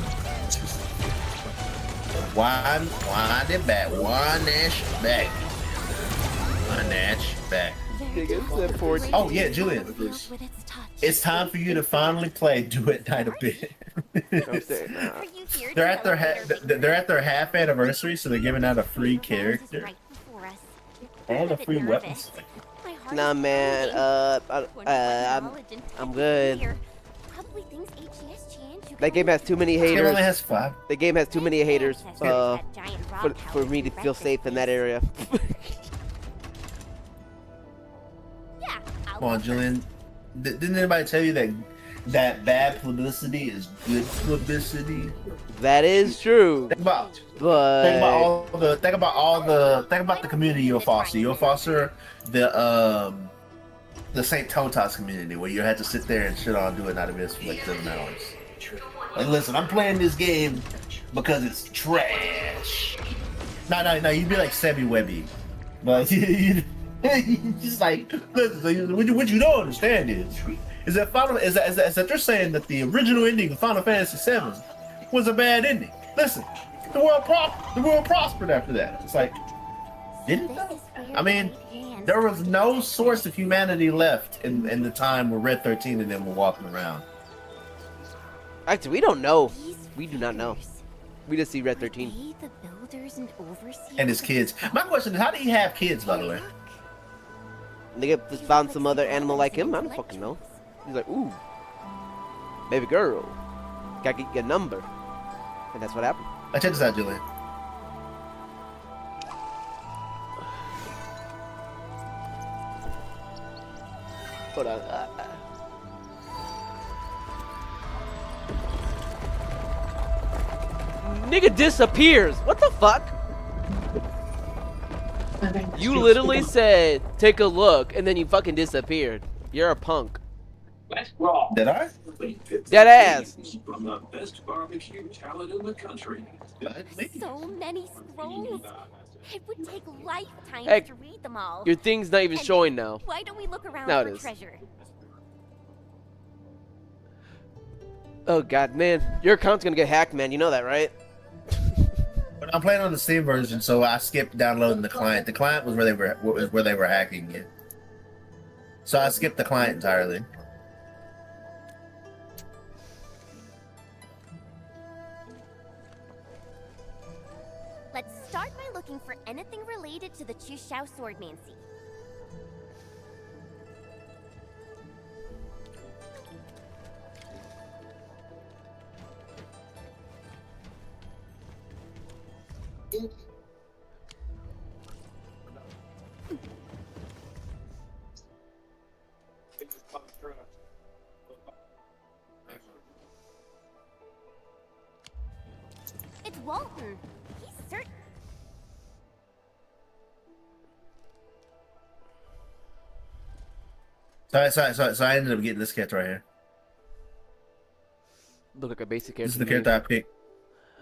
Wind it back. Wind dash back. Wind dash back. Oh yeah, Julian. It's time for you to finally play Do It Night a Bit. They're at their half anniversary, so they're giving out a free character and a free weapon. Nah, man. I'm good. That game has too many haters. It only has 5. The game has too many haters for me to feel safe in that area. Come on, Julian. Didn't anybody tell you that bad publicity is good publicity? That is true. Think about but think about the community you'll foster. You'll foster the St. Totas community where you had to sit there and shit on Do It Not a Miss for like 7 hours. Like, listen, I'm playing this game because it's trash. No, you'd be like Sebby Webby, but you just like, listen, what you don't understand is that they're saying that the original ending of Final Fantasy VII was a bad ending. Listen, the world prospered after that. It's like, didn't it? I mean, there was no source of humanity left in the time where Red 13 and them were walking around. Actually, we don't know. We do not know. We just see Red 13. And his kids. My question is, how do you have kids, by the way? They just found some other animal like him. I don't fucking know. He's like, ooh, baby girl, gotta get your number, and that's what happened. Check this out, Julian. Hold on. Nigga disappears. What the fuck? You literally said, take a look, and then you fucking disappeared. You're a punk. Did I? Dead ass. From the best barbecue talent in the country. So many scrolls. It would take lifetimes Hey, to read them all. your thing's not even showing now. Why don't we look around Now it for is. treasure? Oh god, man, your account's gonna get hacked, man. You know that, right? But I'm playing on the Steam version, so I skipped downloading the client. The client was where they were hacking it. So I skipped the client entirely. Let's start by looking for anything related to the Chushao Swordmancy. It's Walton. He's certain. So I ended up getting this character right here. Look like a basic character. This is the character I picked.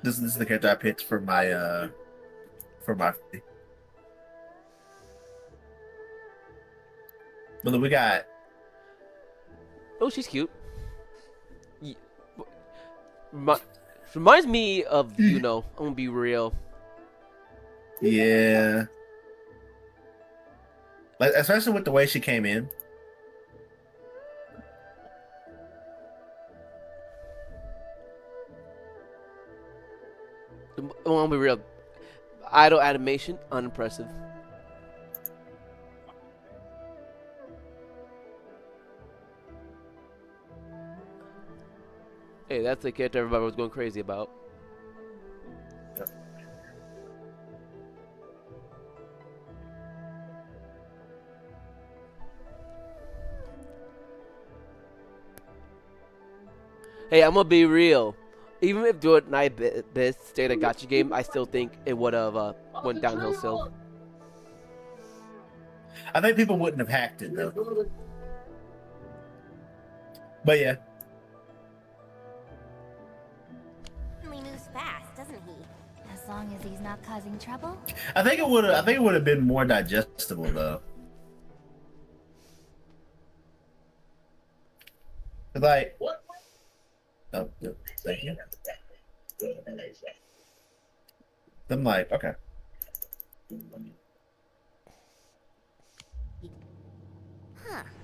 This is the character I picked for my But look, we got. Oh, she's cute. Reminds me of, you know, I'm gonna be real. Yeah. Like, especially with the way she came in. I'm gonna be real. Idle animation, unimpressive. Hey, that's the character everybody was going crazy about. Yep. Hey, I'm gonna be real. Even if Do It Night Biz stayed a gacha game, I still think it would have went downhill still. I think people wouldn't have hacked it though. But yeah. He moves fast, doesn't he? As long as he's not causing trouble. I think it would have been more digestible though. Like what? Oh, no, thank you. I'm like, okay.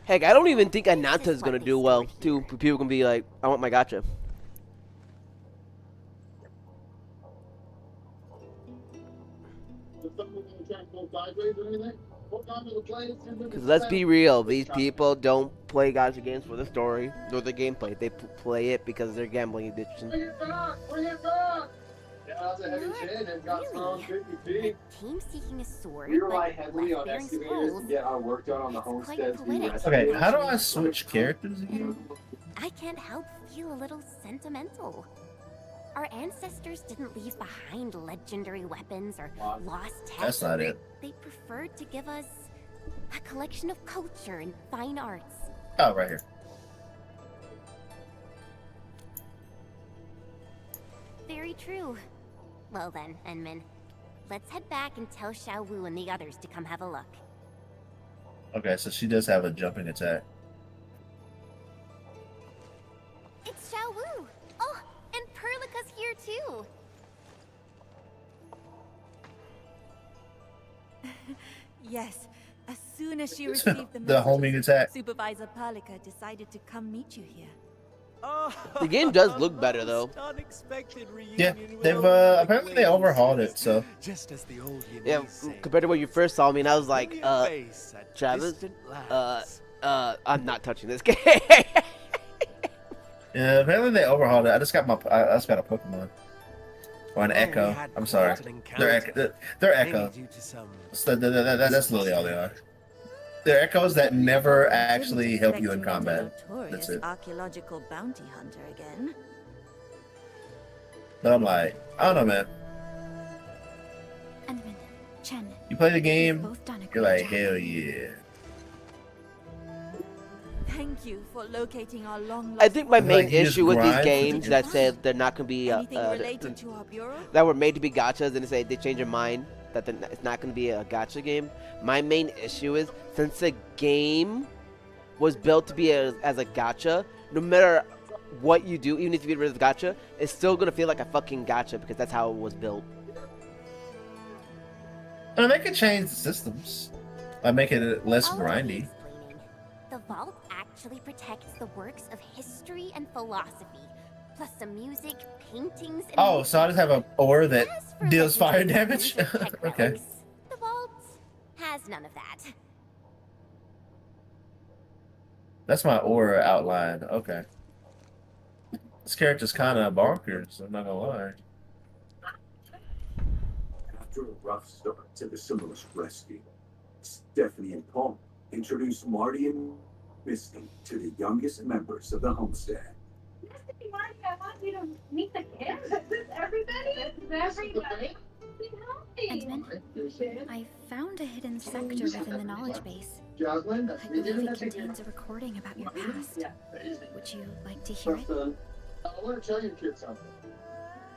Heck, I don't even think Ananta is gonna do well too. People can be like, I want my gacha. Because let's be real, these people don't play gacha games for the story nor the gameplay. They play it because they're gambling addiction. Bring it back! Bring it back! Yeah, that's a heavy chain. It got thrown 50 feet. Team seeking a sword. We rely heavily on excavators to get our work done on the homesteads. Okay, how do I switch characters again? I can't help feel a little sentimental. Our ancestors didn't leave behind legendary weapons or lost tech. That's not it. They preferred to give us a collection of culture and fine arts. Oh, right here. Very true. Well then, Enman, let's head back and tell Xiao Wu and the others to come have a look. Okay, so she does have a jumping attack. It's Xiao Wu! Oh, and Perlica's here too! Yes, as soon as she received the The homing attack. Supervisor Perlica decided to come meet you here. The game does look better though. Yeah, they've apparently they overhauled it, so Just as the old Yeah, compared to when you first saw me, and I was like, Travis, I'm not touching this game. yeah, apparently they overhauled it. I just got a Pokemon or an Echo. I'm sorry, they're Echo. So that's literally all they are. They're Echoes that never actually help you in combat. That's it. Archaeological bounty hunter again. But I'm like, I don't know, man. Enman, Chen, You play the game, both done a you're great like, job. hell yeah. Thank you for locating our long. I think my main Like, you just issue with these grind for games the- that said they're not gonna be Anything related to our bureau? that were made to be gachas, and they say they change their mind that it's not gonna be a gacha game. My main issue is since the game was built to be as a gacha, no matter what you do, even if you get rid of the gacha, it's still gonna feel like a fucking gacha because that's how it was built. I mean, they could change the systems. Like make it less I'll grindy. be explaining. The vault actually protects the works of history and philosophy, plus some music, paintings, and Oh, so I just have a ore that As for deals fire legendary damage? weapons or tech Okay. relics, the vault has none of that. That's my aura outline. Okay. This character's kind of bonkers, I'm not gonna lie. After a rough start to the Symbolist rescue, Stephanie and Paul introduced Marty and Misty to the youngest members of the homestead. Marty, I want you to meet the kids. Is this everybody? This is everybody. Edmund, I found a hidden sector within the knowledge base. Jocelyn, I believe it contains a recording about your past. Would you like to hear it? I want to tell you kids something.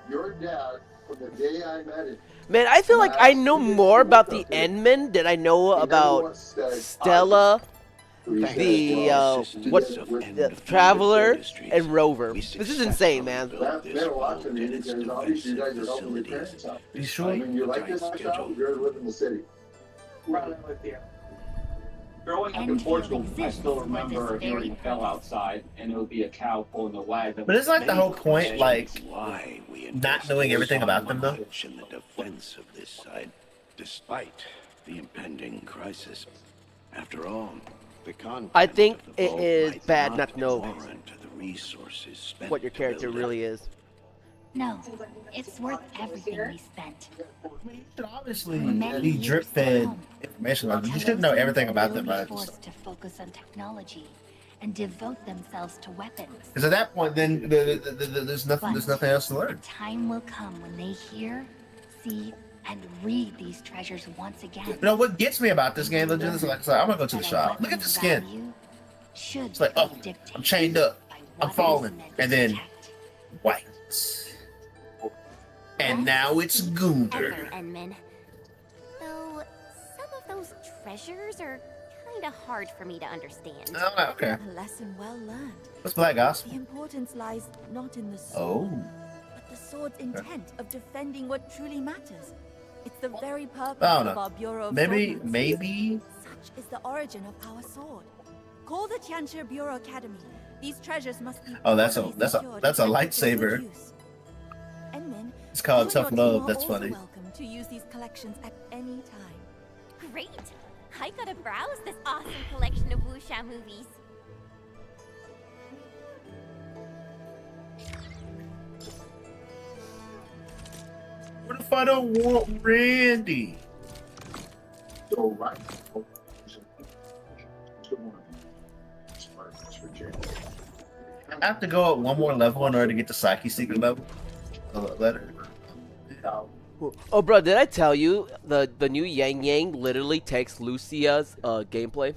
Your dad, from the day I met him, Man, I feel like I know more about the Endman than I know about Stella, the Traveler, and Rover. This is insane, man. that's been a lot to me because obviously you guys are helping your parents out. You sure? I mean, you like this lifestyle, you're living in the city. Rather with you. Growing up in Portugal, I still remember hearing hell outside, and it would be a cow pulling the wagon. But isn't like the whole point, like, why we not knowing everything about them, though? in the defense of this side, despite the impending crisis. After all, the I think content of the it vault is might bad not to know warrant the resources spent what your to character build it. really is. No, it's worth everything we spent. You should obviously be drip fed information. Like, you should know everything about them, right? Forced to focus on technology and devote themselves to weapons. Because at that point, then there's nothing else to learn. The time will come when they hear, see, and read these treasures once again. You know what gets me about this game, Legend, is like, I'm gonna go to the shop. Look at the skin. It's like, oh, I'm chained up, I'm falling, and then white. And now it's Gunder. Though some of those treasures are kind of hard for me to understand. Oh, okay. A lesson well learned. What's Black Gospel? The importance lies not in the sword, Oh. but the sword's intent of defending what truly matters. It's the very purpose I don't of know. our Bureau of Maybe. Such is the origin of our sword. Call the Tianchi Bureau Academy. These treasures must be. Oh, that's a secured that's a and put to good lightsaber. use. Enmin, It's called you Tough and your Love. team That's are funny. also welcome to use these collections at any time. Great! I gotta browse this awesome collection of wuxia movies. What if I don't want Randy? So right. I have to go up one more level in order to get the Psyche secret level. Letter. Oh, bro, did I tell you the new Yang Yang literally takes Lucia's gameplay?